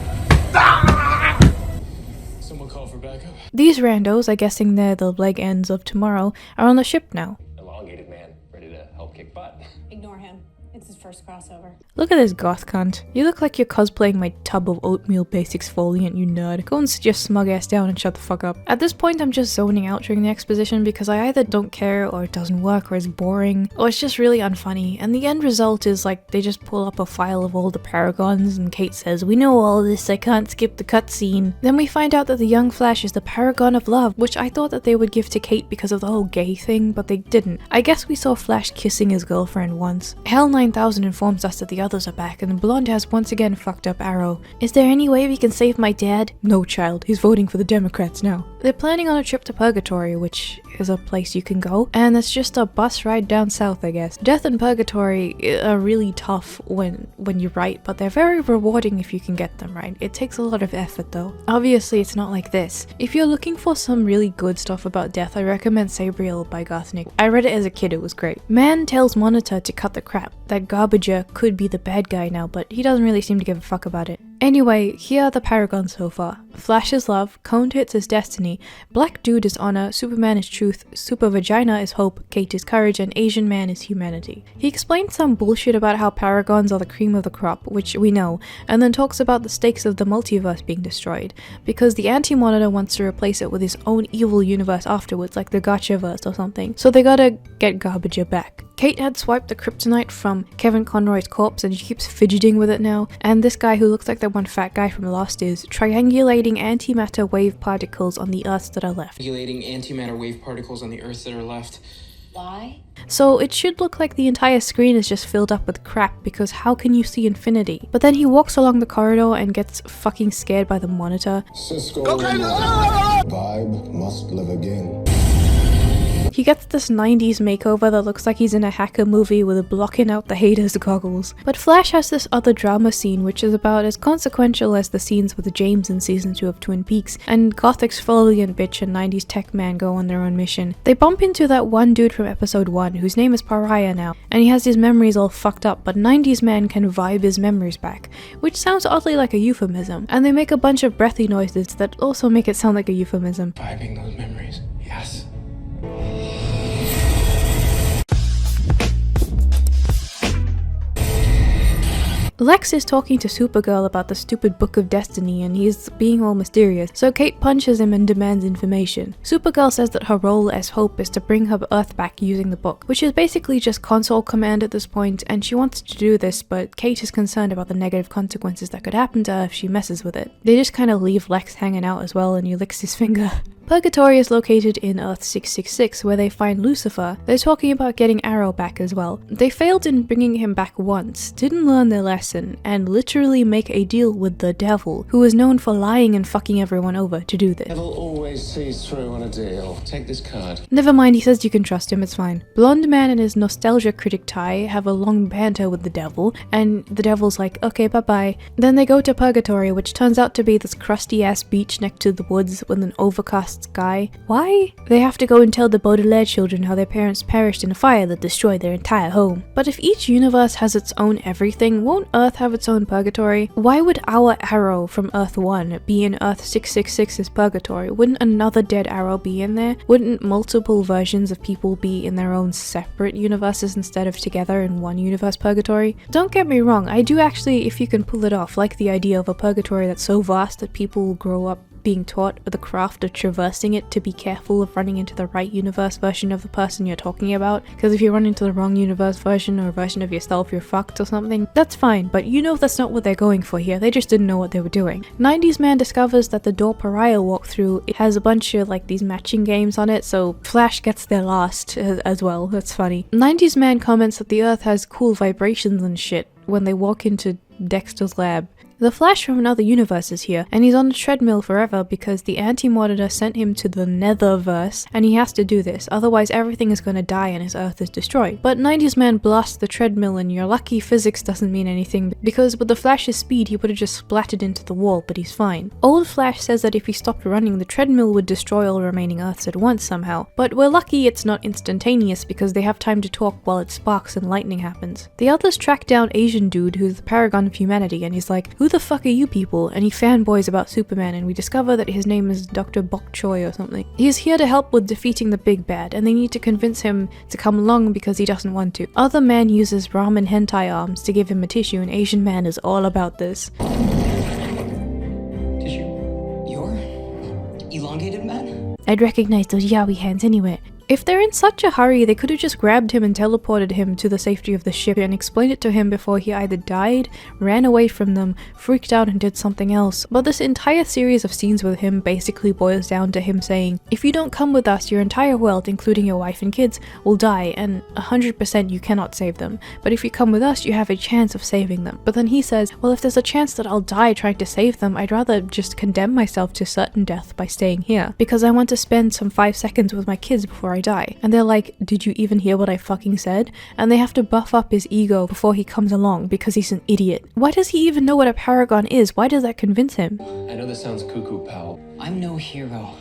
Someone call for backup. These randos, I'm guessing they're the leg ends of tomorrow, are on the ship now. Elongated man, ready to help kick butt. Ignore him. It's his first crossover. Look at this goth cunt. You look like you're cosplaying my tub of oatmeal-based exfoliant, you nerd. Go and sit your smug ass down and shut the fuck up. At this point, I'm just zoning out during the exposition because I either don't care, or it doesn't work, or it's boring, or it's just really unfunny. And the end result is like they just pull up a file of all the paragons and Kate says, we know all this, I can't skip the cutscene. Then we find out that the young Flash is the paragon of love, which I thought that they would give to Kate because of the whole gay thing, but they didn't. I guess we saw Flash kissing his girlfriend once. Hell 9000 informs us that the others are back and the blonde has once again fucked up Arrow. Is there any way we can save my dad? No, child, he's voting for the Democrats now. They're planning on a trip to Purgatory, which is a place you can go, and it's just a bus ride down south, I guess. Death and Purgatory are really tough when you write, but they're very rewarding if you can get them right. It takes a lot of effort though. Obviously it's not like this. If you're looking for some really good stuff about Death, I recommend Sabriel by Gothnik. I read it as a kid, it was great. Man tells Monitor to cut the crap. That Garbager could be the bad guy now, but he doesn't really seem to give a fuck about it. Anyway, here are the paragons so far. Flash is love, Cone Tits is destiny, Black Dude is honor, Superman is truth, Super Vagina is hope, Kate is courage, and Asian Man is humanity. He explains some bullshit about how paragons are the cream of the crop, which we know, and then talks about the stakes of the multiverse being destroyed, because the Anti-Monitor wants to replace it with his own evil universe afterwards, like the Gotchaverse or something, so they gotta get Garbager back. Kate had swiped the kryptonite from Kevin Conroy's corpse and she keeps fidgeting with it now, and this guy who looks like the one fat guy from Lost is triangulating antimatter wave particles on the Earths that are left. Triangulating antimatter wave particles on the Earths that are left. Why? So it should look like the entire screen is just filled up with crap, because how can you see infinity? But then he walks along the corridor and gets fucking scared by the Monitor. Cisco, vibe must live again. He gets this 90s makeover that looks like he's in a hacker movie with blocking out the haters goggles. But Flash has this other drama scene which is about as consequential as the scenes with James in season 2 of Twin Peaks, and Gothic's Foliant bitch and 90s tech man go on their own mission. They bump into that one dude from episode 1 whose name is Pariah now, and he has his memories all fucked up, but 90s man can vibe his memories back, which sounds oddly like a euphemism, and they make a bunch of breathy noises that also make it sound like a euphemism. Vibing those memories, yes. Lex is talking to Supergirl about the stupid Book of Destiny and he's being all mysterious, so Kate punches him and demands information. Supergirl says that her role as Hope is to bring her Earth back using the book, which is basically just console command at this point, and she wants to do this, but Kate is concerned about the negative consequences that could happen to her if she messes with it. They just kind of leave Lex hanging out as well and he licks his finger. Purgatory is located in Earth 666 where they find Lucifer. They're talking about getting Arrow back as well. They failed in bringing him back once, didn't learn their lesson, and literally make a deal with the devil, who is known for lying and fucking everyone over to do this. Devil always sees through on a deal. Take this card. Never mind, he says you can trust him, it's fine. Blonde Man and his nostalgia critic Ty have a long banter with the devil, and the devil's like, okay, bye-bye. Then they go to Purgatory, which turns out to be this crusty ass beach next to the woods with an overcast sky. Why? They have to go and tell the Baudelaire children how their parents perished in a fire that destroyed their entire home. But if each universe has its own everything, won't Earth have its own Purgatory? Why would our Arrow from Earth 1 be in Earth 666's Purgatory? Wouldn't another dead Arrow be in there? Wouldn't multiple versions of people be in their own separate universes instead of together in one universe Purgatory? Don't get me wrong, I do actually, if you can pull it off, like the idea of a Purgatory that's so vast that people will grow up being taught the craft of traversing it to be careful of running into the right universe version of the person you're talking about, because if you run into the wrong universe version or a version of yourself, you're fucked or something. That's fine, but you know that's not what they're going for here, they just didn't know what they were doing. 90s Man discovers that the door Pariah walked through, it has a bunch of like these matching games on it, so Flash gets there last as well, that's funny. 90s Man comments that the Earth has cool vibrations and shit when they walk into Dexter's lab. The Flash from another universe is here, and he's on the treadmill forever because the Anti-Monitor sent him to the Netherverse, and he has to do this, otherwise everything is gonna die and his Earth is destroyed. But 90s man blasts the treadmill and you're lucky physics doesn't mean anything, because with the Flash's speed he would have just splattered into the wall, but he's fine. Old Flash says that if he stopped running, the treadmill would destroy all remaining Earths at once somehow, but we're lucky it's not instantaneous because they have time to talk while it sparks and lightning happens. The others track down Asian dude who's the paragon of humanity, and he's like, who the fuck are you people? And he fanboys about Superman, and we discover that his name is Dr. Bok Choy or something. He's here to help with defeating the big bad, and they need to convince him to come along because he doesn't want to. Other man uses ramen hentai arms to give him a tissue, and Asian man is all about this. You're elongated man? I'd recognize those yaoi hands anywhere. If they're in such a hurry, they could have just grabbed him and teleported him to the safety of the ship and explained it to him before he either died, ran away from them, freaked out and did something else. But this entire series of scenes with him basically boils down to him saying, if you don't come with us, your entire world, including your wife and kids, will die, and 100% you cannot save them. But if you come with us, you have a chance of saving them. But then he says, well, if there's a chance that I'll die trying to save them, I'd rather just condemn myself to certain death by staying here, because I want to spend some 5 seconds with my kids before I die. And they're like, did you even hear what I fucking said? And they have to buff up his ego before he comes along because he's an idiot. Why does he even know what a paragon is? Why does that convince him? I know this sounds cuckoo, pal. I'm no hero.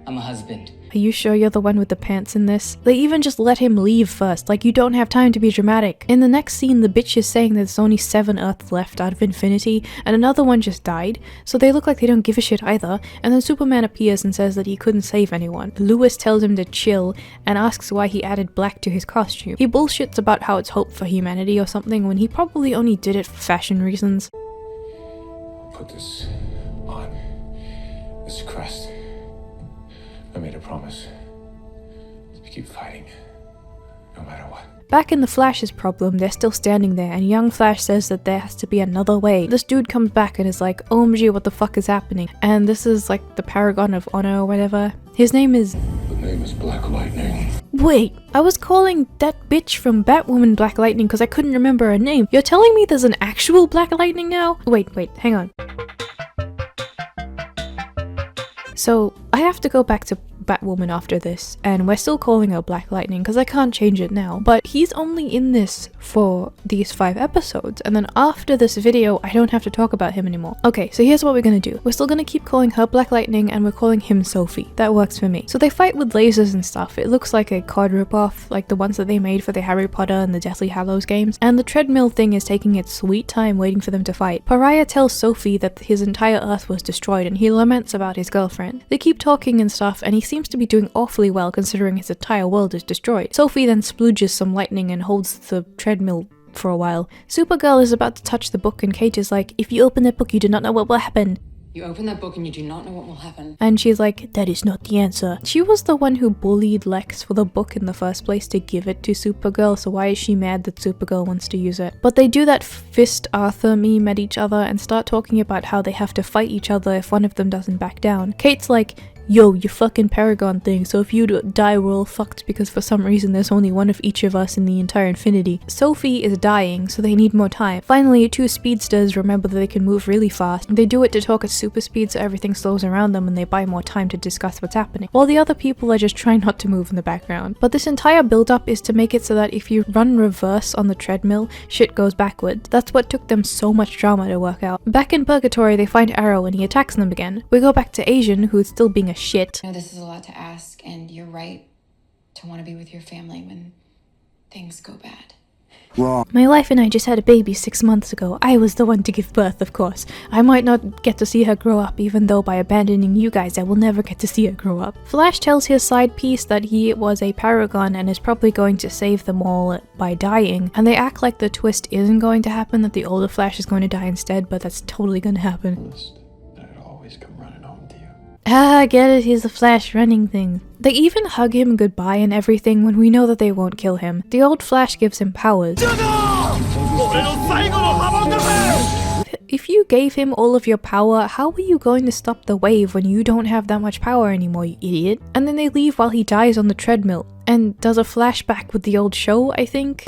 I'm a husband. Are you sure you're the one with the pants in this? They even just let him leave first, like you don't have time to be dramatic. In the next scene, the bitch is saying there's only 7 Earths left out of infinity, and another one just died, so they look like they don't give a shit either, and then Superman appears and says that he couldn't save anyone. Lewis tells him to chill, and asks why he added black to his costume. He bullshits about how it's hope for humanity or something, when he probably only did it for fashion reasons. Put this on this crest. I made a promise to keep fighting, no matter what. Back in the Flash's problem, they're still standing there, and young Flash says that there has to be another way. This dude comes back and is like, OMG, what the fuck is happening? And this is like the Paragon of Honor or whatever. His name is... The name is Black Lightning. Wait, I was calling that bitch from Batwoman Black Lightning because I couldn't remember her name. You're telling me there's an actual Black Lightning now? Wait, hang on. So, I have to go back to Batwoman after this, and we're still calling her Black Lightning because I can't change it now. But he's only in this for these 5 episodes, and then after this video, I don't have to talk about him anymore. Okay, so here's what we're gonna do. We're still gonna keep calling her Black Lightning, and we're calling him Sophie. That works for me. So they fight with lasers and stuff. It looks like a COD ripoff, like the ones that they made for the Harry Potter and the Deathly Hallows games. And the treadmill thing is taking its sweet time waiting for them to fight. Pariah tells Sophie that his entire Earth was destroyed, and he laments about his girlfriend. They keep talking and stuff, and he seems to be doing awfully well considering his entire world is destroyed. Sophie then splooges some lightning and holds the treadmill for a while. Supergirl is about to touch the book and Kate is like, if you open that book you do not know what will happen. You open that book and you do not know what will happen. And she's like, that is not the answer. She was the one who bullied Lex for the book in the first place to give it to Supergirl, so why is she mad that Supergirl wants to use it? But they do that fist Arthur meme at each other and start talking about how they have to fight each other if one of them doesn't back down. Kate's like, yo, you fucking Paragon thing, so if you die we're all fucked because for some reason there's only one of each of us in the entire infinity. Sophie is dying, so they need more time. Finally, 2 speedsters remember that they can move really fast. They do it to talk at super speed so everything slows around them and they buy more time to discuss what's happening, while the other people are just trying not to move in the background. But this entire build-up is to make it so that if you run reverse on the treadmill, shit goes backward. That's what took them so much drama to work out. Back in Purgatory, they find Arrow and he attacks them again. We go back to Asian, who's still being a shit. I know this is a lot to ask, and you're right to want to be with your family when things go bad. Wrong. My wife and I just had a baby 6 months ago. I was the one to give birth, of course. I might not get to see her grow up, even though by abandoning you guys I will never get to see her grow up. Flash tells his side piece that he was a paragon and is probably going to save them all by dying, and they act like the twist isn't going to happen, that the older Flash is going to die instead, but that's totally gonna happen. Ah, I get it, he's the Flash running thing. They even hug him goodbye and everything when we know that they won't kill him. The old Flash gives him powers. If you gave him all of your power, how are you going to stop the wave when you don't have that much power anymore, you idiot? And then they leave while he dies on the treadmill, and does a flashback with the old show, I think?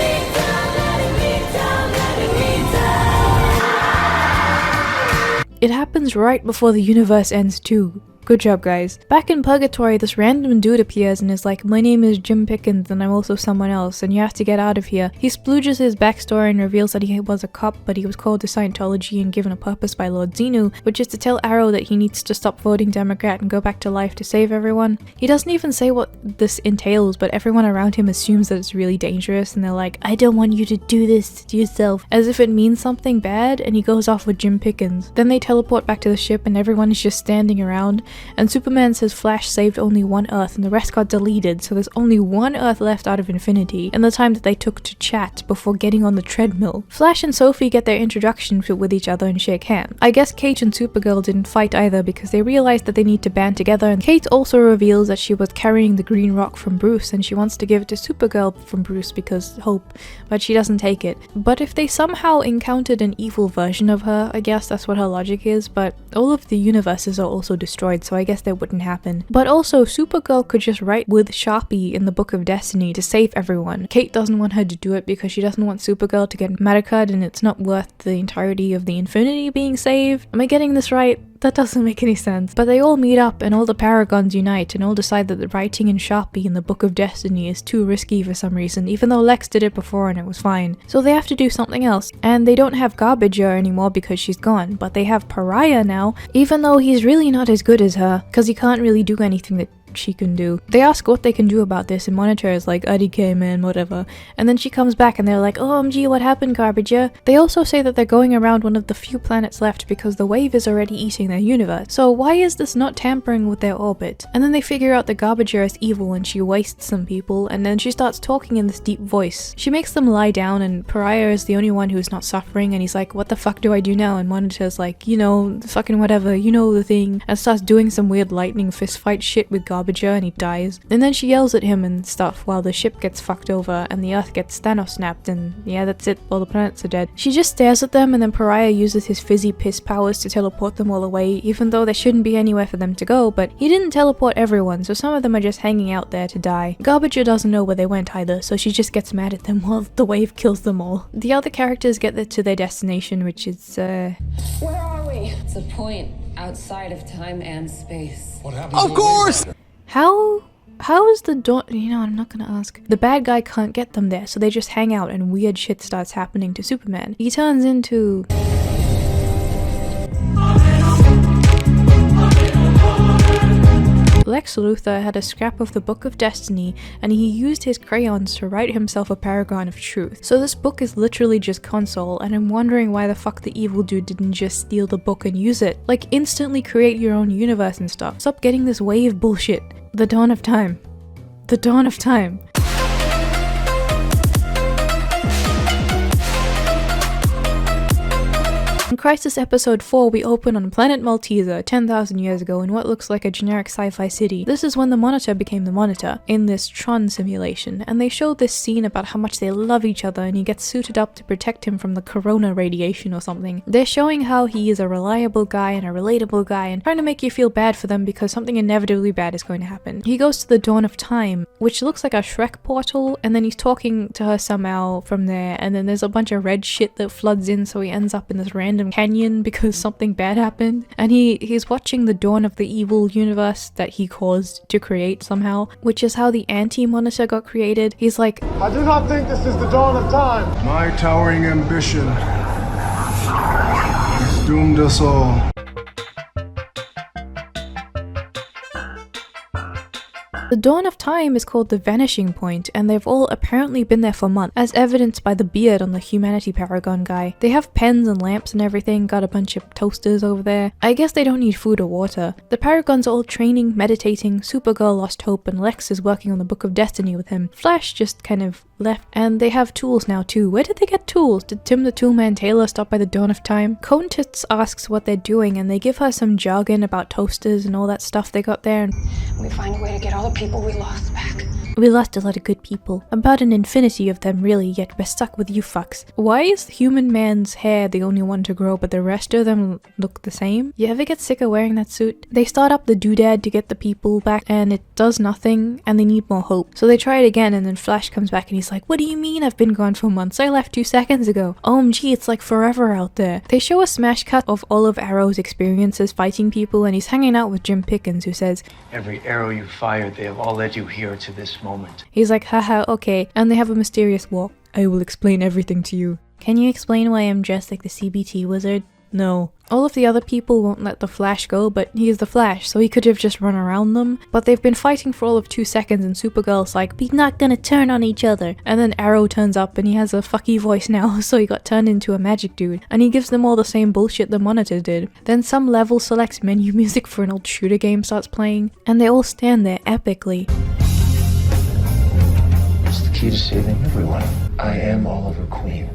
It happens right before the universe ends too. Good job, guys. Back in Purgatory, this random dude appears and is like, my name is Jim Pickens and I'm also someone else and you have to get out of here. He splooges his backstory and reveals that he was a cop, but he was called to Scientology and given a purpose by Lord Xenu, which is to tell Arrow that he needs to stop voting Democrat and go back to life to save everyone. He doesn't even say what this entails, but everyone around him assumes that it's really dangerous and they're like, I don't want you to do this to yourself, as if it means something bad, and he goes off with Jim Pickens. Then they teleport back to the ship and everyone is just standing around. And Superman says Flash saved only one Earth and the rest got deleted, so there's only one Earth left out of infinity, and the time that they took to chat before getting on the treadmill. Flash and Sophie get their introduction with each other and shake hands. I guess Kate and Supergirl didn't fight either because they realized that they need to band together, and Kate also reveals that she was carrying the green rock from Bruce and she wants to give it to Supergirl from Bruce because hope, but she doesn't take it. But if they somehow encountered an evil version of her, I guess that's what her logic is, but all of the universes are also destroyed, so I guess that wouldn't happen. But also, Supergirl could just write with Sharpie in the Book of Destiny to save everyone. Kate doesn't want her to do it because she doesn't want Supergirl to get massacred and it's not worth the entirety of the Infinity being saved. Am I getting this right? That doesn't make any sense. But they all meet up and all the Paragons unite and all decide that the writing in Sharpie in the Book of Destiny is too risky for some reason, even though Lex did it before and it was fine. So they have to do something else. And they don't have Garbager anymore because she's gone, but they have Pariah now, even though he's really not as good as her, because he can't really do anything that she can do. They ask what they can do about this and Monitor is like, IDK man, whatever. And then she comes back and they're like, OMG, what happened, Garbager? They also say that they're going around one of the few planets left because the wave is already eating their universe. So why is this not tampering with their orbit? And then they figure out that Garbager is evil and she wastes some people, and then she starts talking in this deep voice. She makes them lie down and Pariah is the only one who's not suffering, and he's like, what the fuck do I do now? And Monitor's like, you know, fucking whatever, you know the thing, and starts doing some weird lightning fist fight shit with Garbager and he dies. And then she yells at him and stuff while the ship gets fucked over and the Earth gets Thanos snapped, and yeah, that's it, all the planets are dead. She just stares at them and then Pariah uses his fizzy piss powers to teleport them all away, even though there shouldn't be anywhere for them to go, but he didn't teleport everyone, so some of them are just hanging out there to die. Garbager doesn't know where they went either, so she just gets mad at them while the wave kills them all. The other characters get to their destination, which is Where are we? It's a point outside of time and space. What happened? Of course! How is the dawn? You know, I'm not gonna ask. The bad guy can't get them there, so they just hang out and weird shit starts happening to Superman. He turns into... Lex Luthor had a scrap of the Book of Destiny and he used his crayons to write himself a paragon of truth. So this book is literally just console, and I'm wondering why the fuck the evil dude didn't just steal the book and use it. Like, instantly create your own universe and stuff. Stop getting this wave bullshit. The dawn of time. The dawn of time. In Crisis Episode 4, we open on planet Malteser 10,000 years ago in what looks like a generic sci-fi city. This is when the Monitor became the Monitor, in this Tron simulation, and they show this scene about how much they love each other and he gets suited up to protect him from the corona radiation or something. They're showing how he is a reliable guy and a relatable guy and trying to make you feel bad for them because something inevitably bad is going to happen. He goes to the Dawn of Time, which looks like a Shrek portal, and then he's talking to her somehow from there, and then there's a bunch of red shit that floods in, so he ends up in this random canyon because something bad happened, and he's watching the dawn of the evil universe that he caused to create somehow, which is how the anti-Monitor got created. He's like, I do not think this is the dawn of time. My towering ambition has doomed us all. the dawn of time is called the vanishing point, and they've all apparently been there for months, as evidenced by the beard on the humanity paragon guy. They have pens and lamps and everything, got a bunch of toasters over there. I guess they don't need food or water. The paragons are all training, meditating, Supergirl lost hope, and Lex is working on the Book of Destiny with him. Flash just kind of left, and they have tools now too. Where did they get tools? Did Tim the Toolman Taylor stop by the dawn of time? Countess asks what they're doing, and they give her some jargon about toasters and all that stuff they got there. We find a way to get all the people we lost back. We lost a lot of good people. About an infinity of them really, yet we're stuck with you fucks. Why is human man's hair the only one to grow but the rest of them look the same? You ever get sick of wearing that suit? They start up the doodad to get the people back and it does nothing and they need more hope. So they try it again and then Flash comes back and he's like, what do you mean I've been gone for months? I left 2 seconds ago. OMG, it's like forever out there. They show a smash cut of all of Arrow's experiences fighting people and he's hanging out with Jim Pickens who says, every arrow you fired, they have all led you here to this moment. He's like, haha, okay. And they have a mysterious walk. I will explain everything to you. Can you explain why I'm dressed like the CBT wizard? No. All of the other people won't let the Flash go, but he is the Flash, so he could have just run around them. But they've been fighting for all of 2 seconds and Supergirl's like, we're not gonna turn on each other. And then Arrow turns up and he has a fucky voice now, so he got turned into a magic dude. And he gives them all the same bullshit the Monitor did. Then some level selects menu music for an old shooter game starts playing, and they all stand there epically. It's the key to saving everyone. I am Oliver Queen,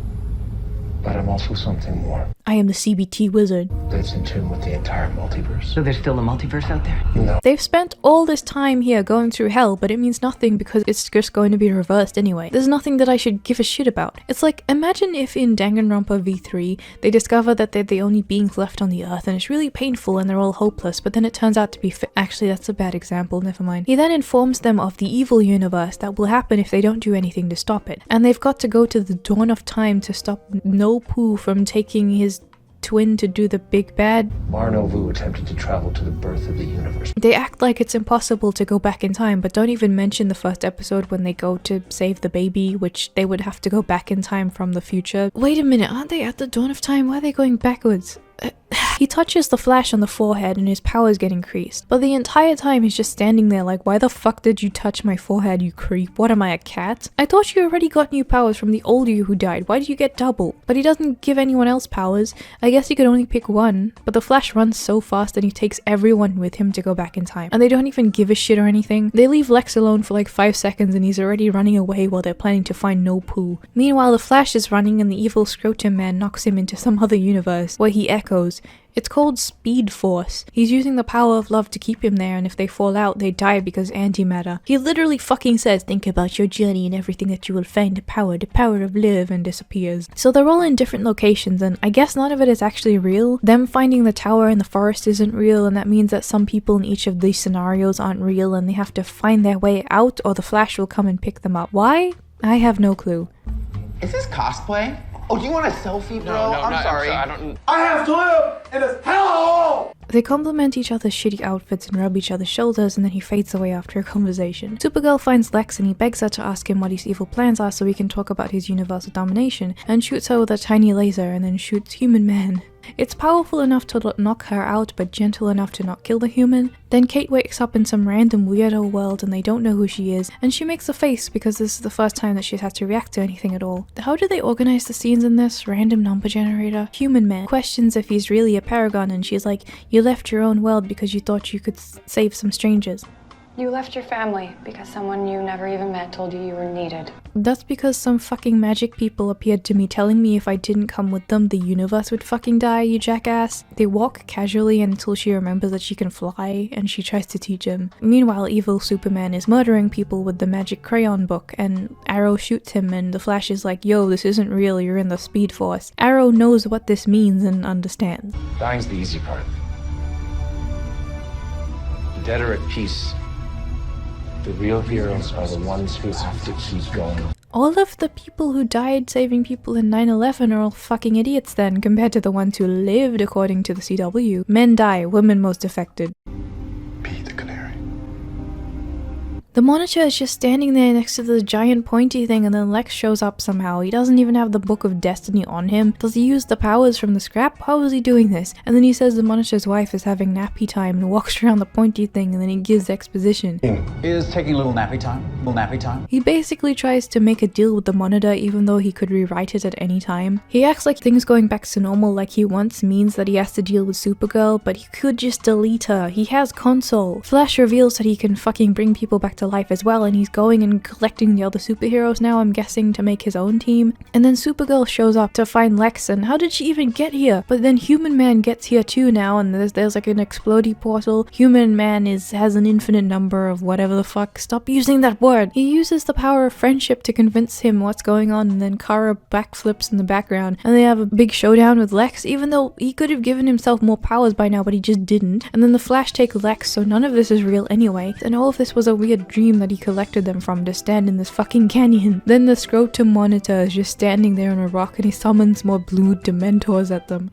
but I'm also something more. I am the CBT wizard. That's in tune with the entire multiverse. So there's still a multiverse out there? No. They've spent all this time here going through hell, but it means nothing because it's just going to be reversed anyway. There's nothing that I should give a shit about. It's like, imagine if in Danganronpa V3, they discover that they're the only beings left on the earth and it's really painful and they're all hopeless, but then it turns out to be actually, that's a bad example, never mind. He then informs them of the evil universe that will happen if they don't do anything to stop it. And they've got to go to the dawn of time to stop No Poo from taking his twin to do the big bad. Mar-Novu attempted to travel to the birth of the universe. They act like it's impossible to go back in time, but don't even mention the first episode when they go to save the baby, which they would have to go back in time from the future. Wait a minute, aren't they at the dawn of time? Why are they going backwards? He touches the Flash on the forehead and his powers get increased. But the entire time he's just standing there like, why the fuck did you touch my forehead, you creep? What am I, a cat? I thought you already got new powers from the old you who died. Why did you get double? But he doesn't give anyone else powers. I guess he could only pick one. But the Flash runs so fast that he takes everyone with him to go back in time. And they don't even give a shit or anything. They leave Lex alone for like 5 seconds and he's already running away while they're planning to find No Poo. Meanwhile, the Flash is running and the evil Scrotum Man knocks him into some other universe where he echoes. It's called Speed Force. He's using the power of love to keep him there, and if they fall out, they die because antimatter. He literally fucking says, think about your journey and everything that you will find, the power of love, and disappears. So they're all in different locations, and I guess none of it is actually real. Them finding the tower in the forest isn't real, and that means that some people in each of these scenarios aren't real, and they have to find their way out, or the Flash will come and pick them up. Why? I have no clue. Is this cosplay? Oh, do you want a selfie, bro? No, I'm sorry. I don't. I have to live in this hellhole! They compliment each other's shitty outfits and rub each other's shoulders, and then he fades away after a conversation. Supergirl finds Lex and he begs her to ask him what his evil plans are so he can talk about his universal domination, and shoots her with a tiny laser and then shoots Human Man. It's powerful enough to knock her out, but gentle enough to not kill the human. Then Kate wakes up in some random weirdo world and they don't know who she is, and she makes a face because this is the first time that she's had to react to anything at all. How do they organize the scenes in this? Random number generator? Human Man questions if he's really a paragon and she's like, you left your own world because you thought you could save some strangers. You left your family because someone you never even met told you you were needed. That's because some fucking magic people appeared to me telling me if I didn't come with them, the universe would fucking die, you jackass. They walk casually until she remembers that she can fly, and she tries to teach him. Meanwhile, evil Superman is murdering people with the magic crayon book, and Arrow shoots him, and the Flash is like, yo, this isn't real, you're in the Speed Force. Arrow knows what this means and understands. Dying's the easy part. The dead are at peace. The real heroes are the ones who have to keep going. All of the people who died saving people in 9/11 are all fucking idiots then, compared to the ones who lived according to the CW. Men die, women most affected. Be the canary. The Monitor is just standing there next to the giant pointy thing, and then Lex shows up somehow. He doesn't even have the Book of Destiny on him. Does he use the powers from the scrap? How is he doing this? And then he says the Monitor's wife is having nappy time and walks around the pointy thing, and then he gives exposition. He is taking a little nappy time. He basically tries to make a deal with the Monitor even though he could rewrite it at any time. He acts like things going back to normal like he wants means that he has to deal with Supergirl, but he could just delete her. He has console. Flash reveals that he can fucking bring people back to to life as well, and he's going and collecting the other superheroes now, I'm guessing, to make his own team. And then Supergirl shows up to find Lex, and how did she even get here? But then Human Man gets here too now, and there's like an explodey portal. Human Man has an infinite number of whatever the fuck. Stop using that word. He uses the power of friendship to convince him what's going on, and then Kara backflips in the background, and they have a big showdown with Lex, even though he could have given himself more powers by now, but he just didn't. And then the Flash take Lex, so none of this is real anyway, and all of this was a weird dream that he collected them from to stand in this fucking canyon. Then the Scrotum Monitor is just standing there on a rock, and he summons more blue Dementors at them.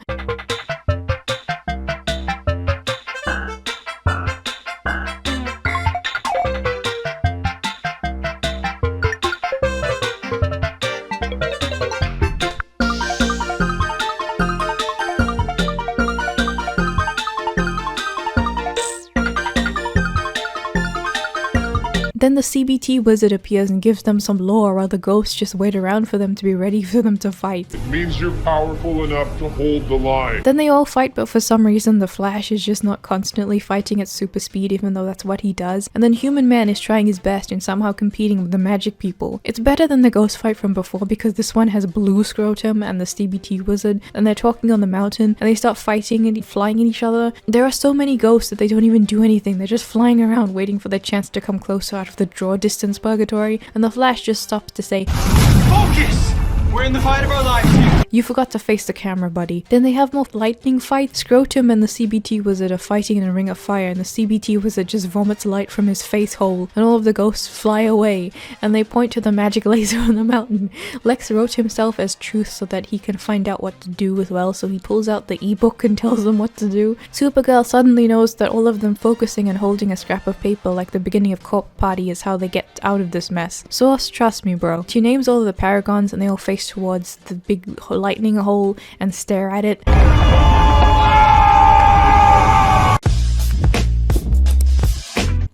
Then the CBT wizard appears and gives them some lore while the ghosts just wait around for them to be ready for them to fight. It means you're powerful enough to hold the line. Then they all fight, but for some reason the Flash is just not constantly fighting at super speed, even though that's what he does. And then Human Man is trying his best and somehow competing with the magic people. It's better than the ghost fight from before because this one has Blue Scrotum and the CBT wizard, and they're talking on the mountain and they start fighting and flying at each other. There are so many ghosts that they don't even do anything. They're just flying around waiting for their chance to come closer out of the draw distance Purgatory, and the Flash just stops to say, "Focus! We're in the fight of our lives here." You forgot to face the camera, buddy. Then they have more lightning fights. Scrotum and the CBT wizard are fighting in a ring of fire, and the CBT wizard just vomits light from his face hole, and all of the ghosts fly away, and they point to the magic laser on the mountain. Lex wrote himself as truth so that he can find out what to do as well, so he pulls out the ebook and tells them what to do. Supergirl suddenly knows that all of them focusing and holding a scrap of paper like the beginning of Corp Party is how they get out of this mess. Source, trust me, bro. She names all of the paragons, and they all face towards the big lightning hole and stare at it.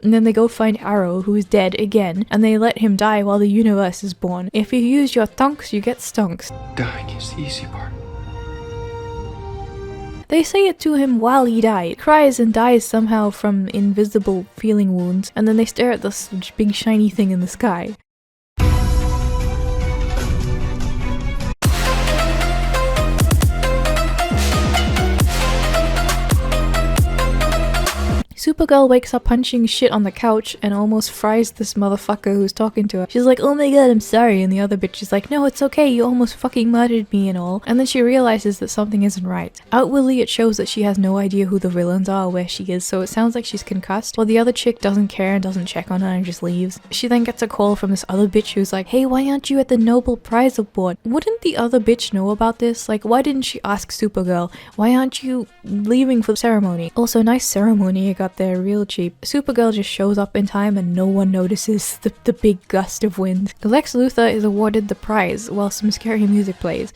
And then they go find Arrow, who is dead again, and they let him die while the universe is born. If you use your thunks, you get stunks. Dying is the easy part. They say it to him while he died. He cries and dies somehow from invisible feeling wounds, and then they stare at this big shiny thing in the sky. Supergirl wakes up punching shit on the couch and almost fries this motherfucker who's talking to her. She's like, "Oh my god, I'm sorry," and the other bitch is like, "No, it's okay, you almost fucking murdered me and all." And then she realizes that something isn't right. Outwardly it shows that she has no idea who the villains are or where she is, so it sounds like she's concussed, while the other chick doesn't care and doesn't check on her and just leaves. She then gets a call from this other bitch who's like, "Hey, why aren't you at the Nobel Prize Award?" Wouldn't the other bitch know about this? Like, why didn't she ask Supergirl? Why aren't you leaving for the ceremony? Also, nice ceremony you got there, real cheap. Supergirl just shows up in time and no one notices the big gust of wind. Lex Luthor is awarded the prize while some scary music plays.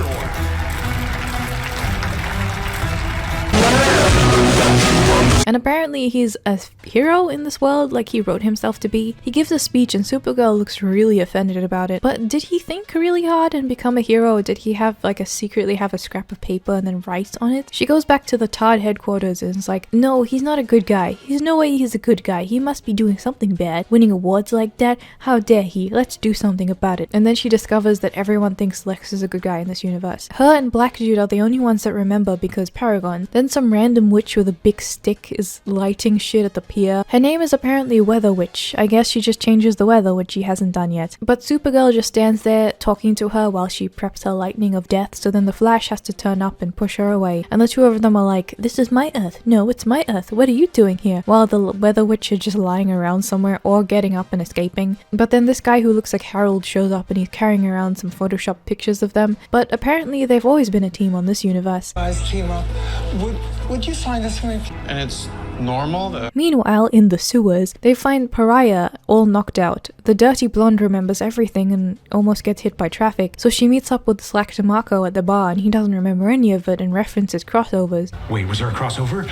And apparently he's a hero in this world, like he wrote himself to be. He gives a speech and Supergirl looks really offended about it. But did he think really hard and become a hero, or did he have secretly have a scrap of paper and then write on it? She goes back to the Todd headquarters and is like, "No, he's not a good guy. There's no way he's a good guy. He must be doing something bad. Winning awards like that? How dare he? Let's do something about it." And then she discovers that everyone thinks Lex is a good guy in this universe. Her and Black Dude are the only ones that remember because Paragon. Then some random witch with a big stick is lighting shit at the pier. Her name is apparently Weather Witch. I guess she just changes the weather, which she hasn't done yet. But Supergirl just stands there talking to her while she preps her lightning of death, so then the Flash has to turn up and push her away. And the two of them are like, "This is my Earth. No, it's my Earth. What are you doing here?" While the Weather Witch is just lying around somewhere or getting up and escaping. But then this guy who looks like Harold shows up and he's carrying around some Photoshop pictures of them. But apparently they've always been a team on this universe. Guys, team up. Would you sign this for me? And it's normal. Meanwhile, in the sewers, they find Pariah all knocked out. the dirty blonde remembers everything and almost gets hit by traffic, so she meets up with Slack DeMarco at the bar and he doesn't remember any of it and references crossovers. Wait, was there a crossover?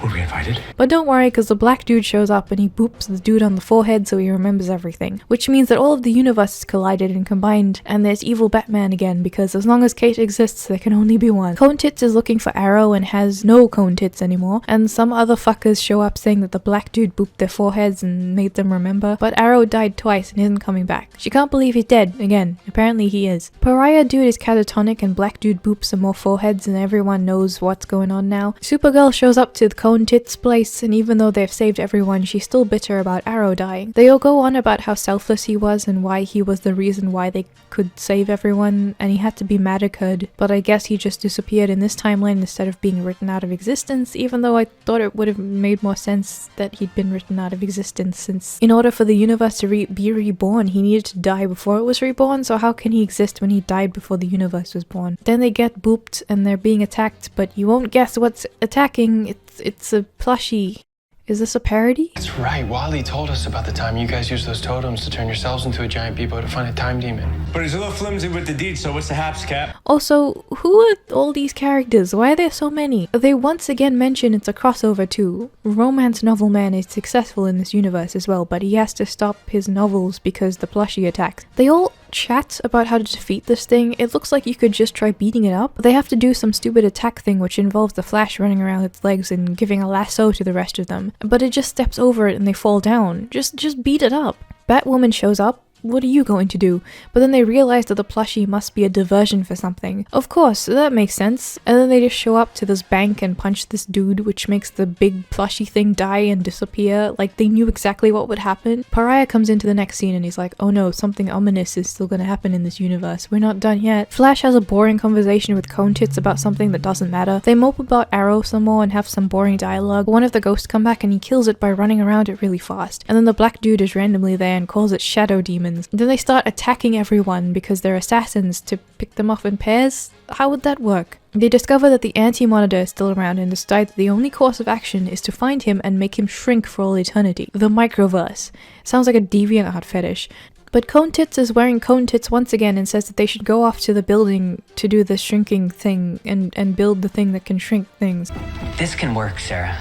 Were we invited? But don't worry, because the black dude shows up and he boops the dude on the forehead so he remembers everything. Which means that all of the universes collided and combined, and there's evil Batman again, because as long as Kate exists, there can only be one. Cone Tits is looking for Arrow and has no Cone Tits anymore, and some other fuckers show up saying that the black dude booped their foreheads and made them remember, but Arrow died twice and isn't coming back. She can't believe he's dead, again. Apparently he is. Pariah dude is catatonic and black dude boops some more foreheads and everyone knows what's going on now. Supergirl shows up to the Cone Tits place, and even though they've saved everyone, she's still bitter about Arrow dying. They all go on about how selfless he was and why he was the reason why they could save everyone, and he had to be massacred, but I guess he just disappeared in this timeline instead of being written out of existence, even though I thought it would have made more sense that he'd been written out of existence, since in order for the universe to be reborn, he needed to die before it was reborn, so how can he exist when he died before the universe was born? Then they get booped and they're being attacked, but you won't guess what's attacking. It's a plushie. Is this a parody? That's right. Wally told us about the time you guys used those totems to turn yourselves into a giant beepo to find a time demon. But he's a little flimsy with the deed, so what's the haps, Cap? Also, who are all these characters? Why are there so many? They once again mention it's a crossover too. Romance Novel Man is successful in this universe as well, but he has to stop his novels because the plushie attacks. They all chat about how to defeat this thing. It looks like you could just try beating it up. They have to do some stupid attack thing which involves the Flash running around its legs and giving a lasso to the rest of them. But it just steps over it and they fall down. Just beat it up. Batwoman shows up. What are you going to do? But then they realize that the plushie must be a diversion for something. Of course, that makes sense. And then they just show up to this bank and punch this dude, which makes the big plushie thing die and disappear. Like they knew exactly what would happen. Pariah comes into the next scene and he's like, oh no, something ominous is still gonna happen in this universe. We're not done yet. Flash has a boring conversation with Cone Tits about something that doesn't matter. They mope about Arrow some more and have some boring dialogue. One of the ghosts come back and he kills it by running around it really fast. And then the black dude is randomly there and calls it shadow demons. Then they start attacking everyone because they're assassins to pick them off in pairs? How would that work? They discover that the Anti-Monitor is still around and decide that the only course of action is to find him and make him shrink for all eternity. The Microverse. Sounds like a deviant art fetish. But Cone Tits is wearing Cone Tits once again and says that they should go off to the building to do the shrinking thing and build the thing that can shrink things. This can work, Sarah.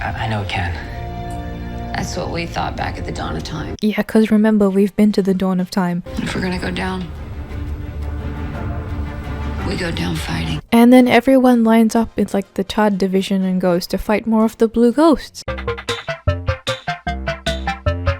I know it can. That's what we thought back at the dawn of time. Yeah, because remember, we've been to the dawn of time. If we're gonna go down, we go down fighting. And then everyone lines up in like the Todd division and goes to fight more of the blue ghosts,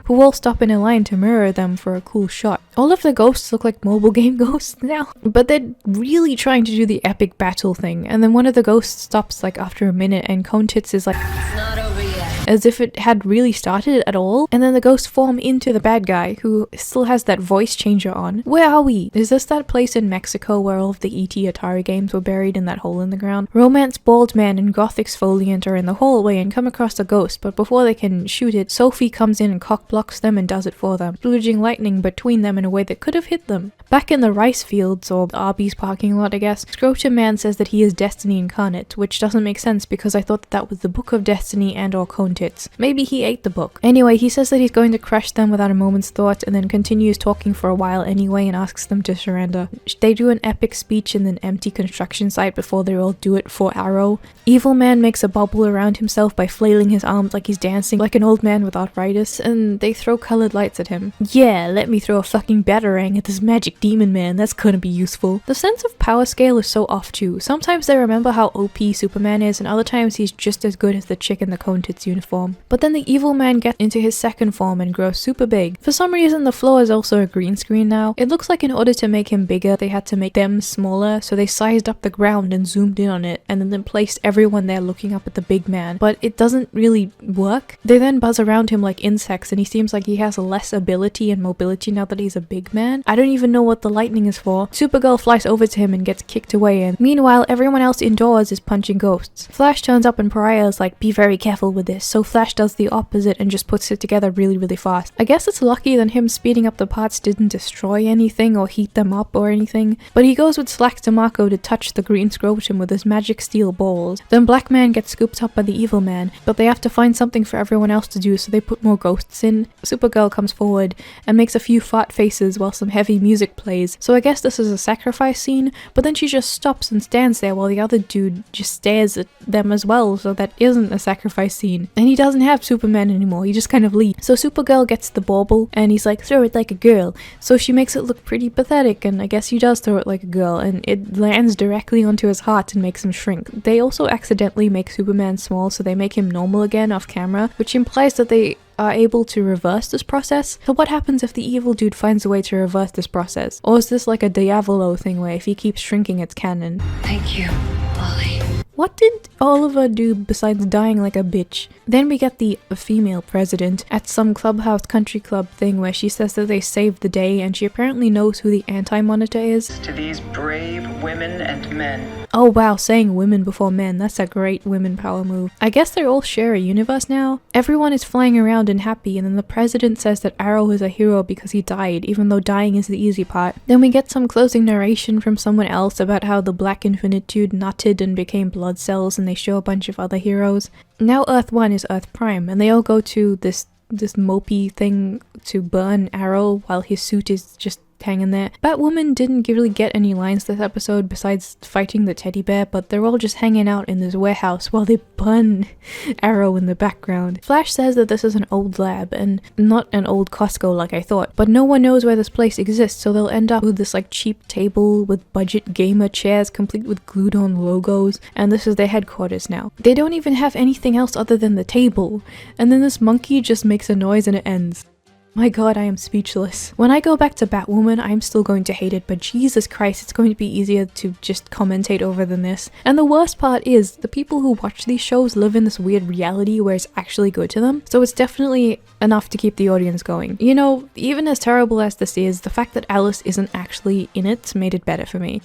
who all stop in a line to mirror them for a cool shot. All of the ghosts look like mobile game ghosts now, but they're really trying to do the epic battle thing, and then one of the ghosts stops like after a minute and Cone Tits is like, It's not over yet. as if it had really started at all, and then the ghosts form into the bad guy, who still has that voice changer on. Where are we? Is this that place in Mexico where all of the E.T. Atari games were buried in that hole in the ground? Romance Bald Man and Goth Exfoliant are in the hallway and come across a ghost, but before they can shoot it, Sophie comes in and cock-blocks them and does it for them, splurging lightning between them in a way that could have hit them. Back in the rice fields, or Arby's parking lot I guess, Scrotum Man says that he is Destiny incarnate, which doesn't make sense because I thought that was the Book of Destiny and or Cone Tits. Maybe he ate the book. Anyway, he says that he's going to crush them without a moment's thought and then continues talking for a while anyway and asks them to surrender. They do an epic speech in an empty construction site before they all do it for Arrow. Evil Man makes a bubble around himself by flailing his arms like he's dancing like an old man with arthritis, and they throw colored lights at him. Yeah, let me throw a fucking batarang at this magic demon man, that's gonna be useful. The sense of power scale is so off too. Sometimes they remember how OP Superman is and other times he's just as good as the chick in the Cone Tits uniform. But then the evil man gets into his second form and grows super big. For some reason the floor is also a green screen now. It looks like in order to make him bigger they had to make them smaller, so they sized up the ground and zoomed in on it and then placed everyone there looking up at the big man. But it doesn't really work. They then buzz around him like insects and he seems like he has less ability and mobility now that he's a big man. I don't even know what the lightning is for. Supergirl flies over to him and gets kicked away, and meanwhile everyone else indoors is punching ghosts. Flash turns up and Pariah is like, be very careful with this. so Flash does the opposite and just puts it together really, really fast. I guess it's lucky that him speeding up the parts didn't destroy anything or heat them up or anything, but he goes with Slack to Marco to touch the green scrotum with his magic steel balls. Then Black Man gets scooped up by the evil man, but they have to find something for everyone else to do, so they put more ghosts in. Supergirl comes forward and makes a few fart faces while some heavy music plays, so I guess this is a sacrifice scene, but then she just stops and stands there while the other dude just stares at them as well, so that isn't a sacrifice scene. And he doesn't have Superman anymore, he just kind of leaves. So Supergirl gets the bauble and he's like, throw it like a girl. So she makes it look pretty pathetic, and I guess he does throw it like a girl, and it lands directly onto his heart and makes him shrink. They also accidentally make Superman small, so they make him normal again off camera, which implies that they are able to reverse this process. So what happens if the evil dude finds a way to reverse this process? Or is this like a Diavolo thing where if he keeps shrinking it's canon? Thank you, Lolly. What did Oliver do besides dying like a bitch? Then we get the female president at some clubhouse country club thing where she says that they saved the day, and she apparently knows who the anti-monitor is. To these brave women and men. Oh wow, saying women before men, that's a great women power move. I guess they all share a universe now. Everyone is flying around and happy, and then the president says that Arrow is a hero because he died, even though dying is the easy part. Then we get some closing narration from someone else about how the Black Infinitude nutted and became blood cells, and they show a bunch of other heroes. Now Earth 1 is Earth Prime, and they all go to this mopey thing to burn Arrow while his suit is just hanging there. Batwoman didn't really get any lines this episode besides fighting the teddy bear, but they're all just hanging out in this warehouse while they burn Arrow in the background. Flash says that this is an old lab and not an old Costco like I thought, but no one knows where this place exists, so they'll end up with this like cheap table with budget gamer chairs complete with glued on logos, and this is their headquarters now. They don't even have anything else other than the table, and then this monkey just makes a noise and it ends. My god, I am speechless. When I go back to Batwoman, I'm still going to hate it, but Jesus Christ, it's going to be easier to just commentate over than this. And the worst part is, the people who watch these shows live in this weird reality where it's actually good to them, so it's definitely enough to keep the audience going. You know, even as terrible as this is, the fact that Alice isn't actually in it made it better for me.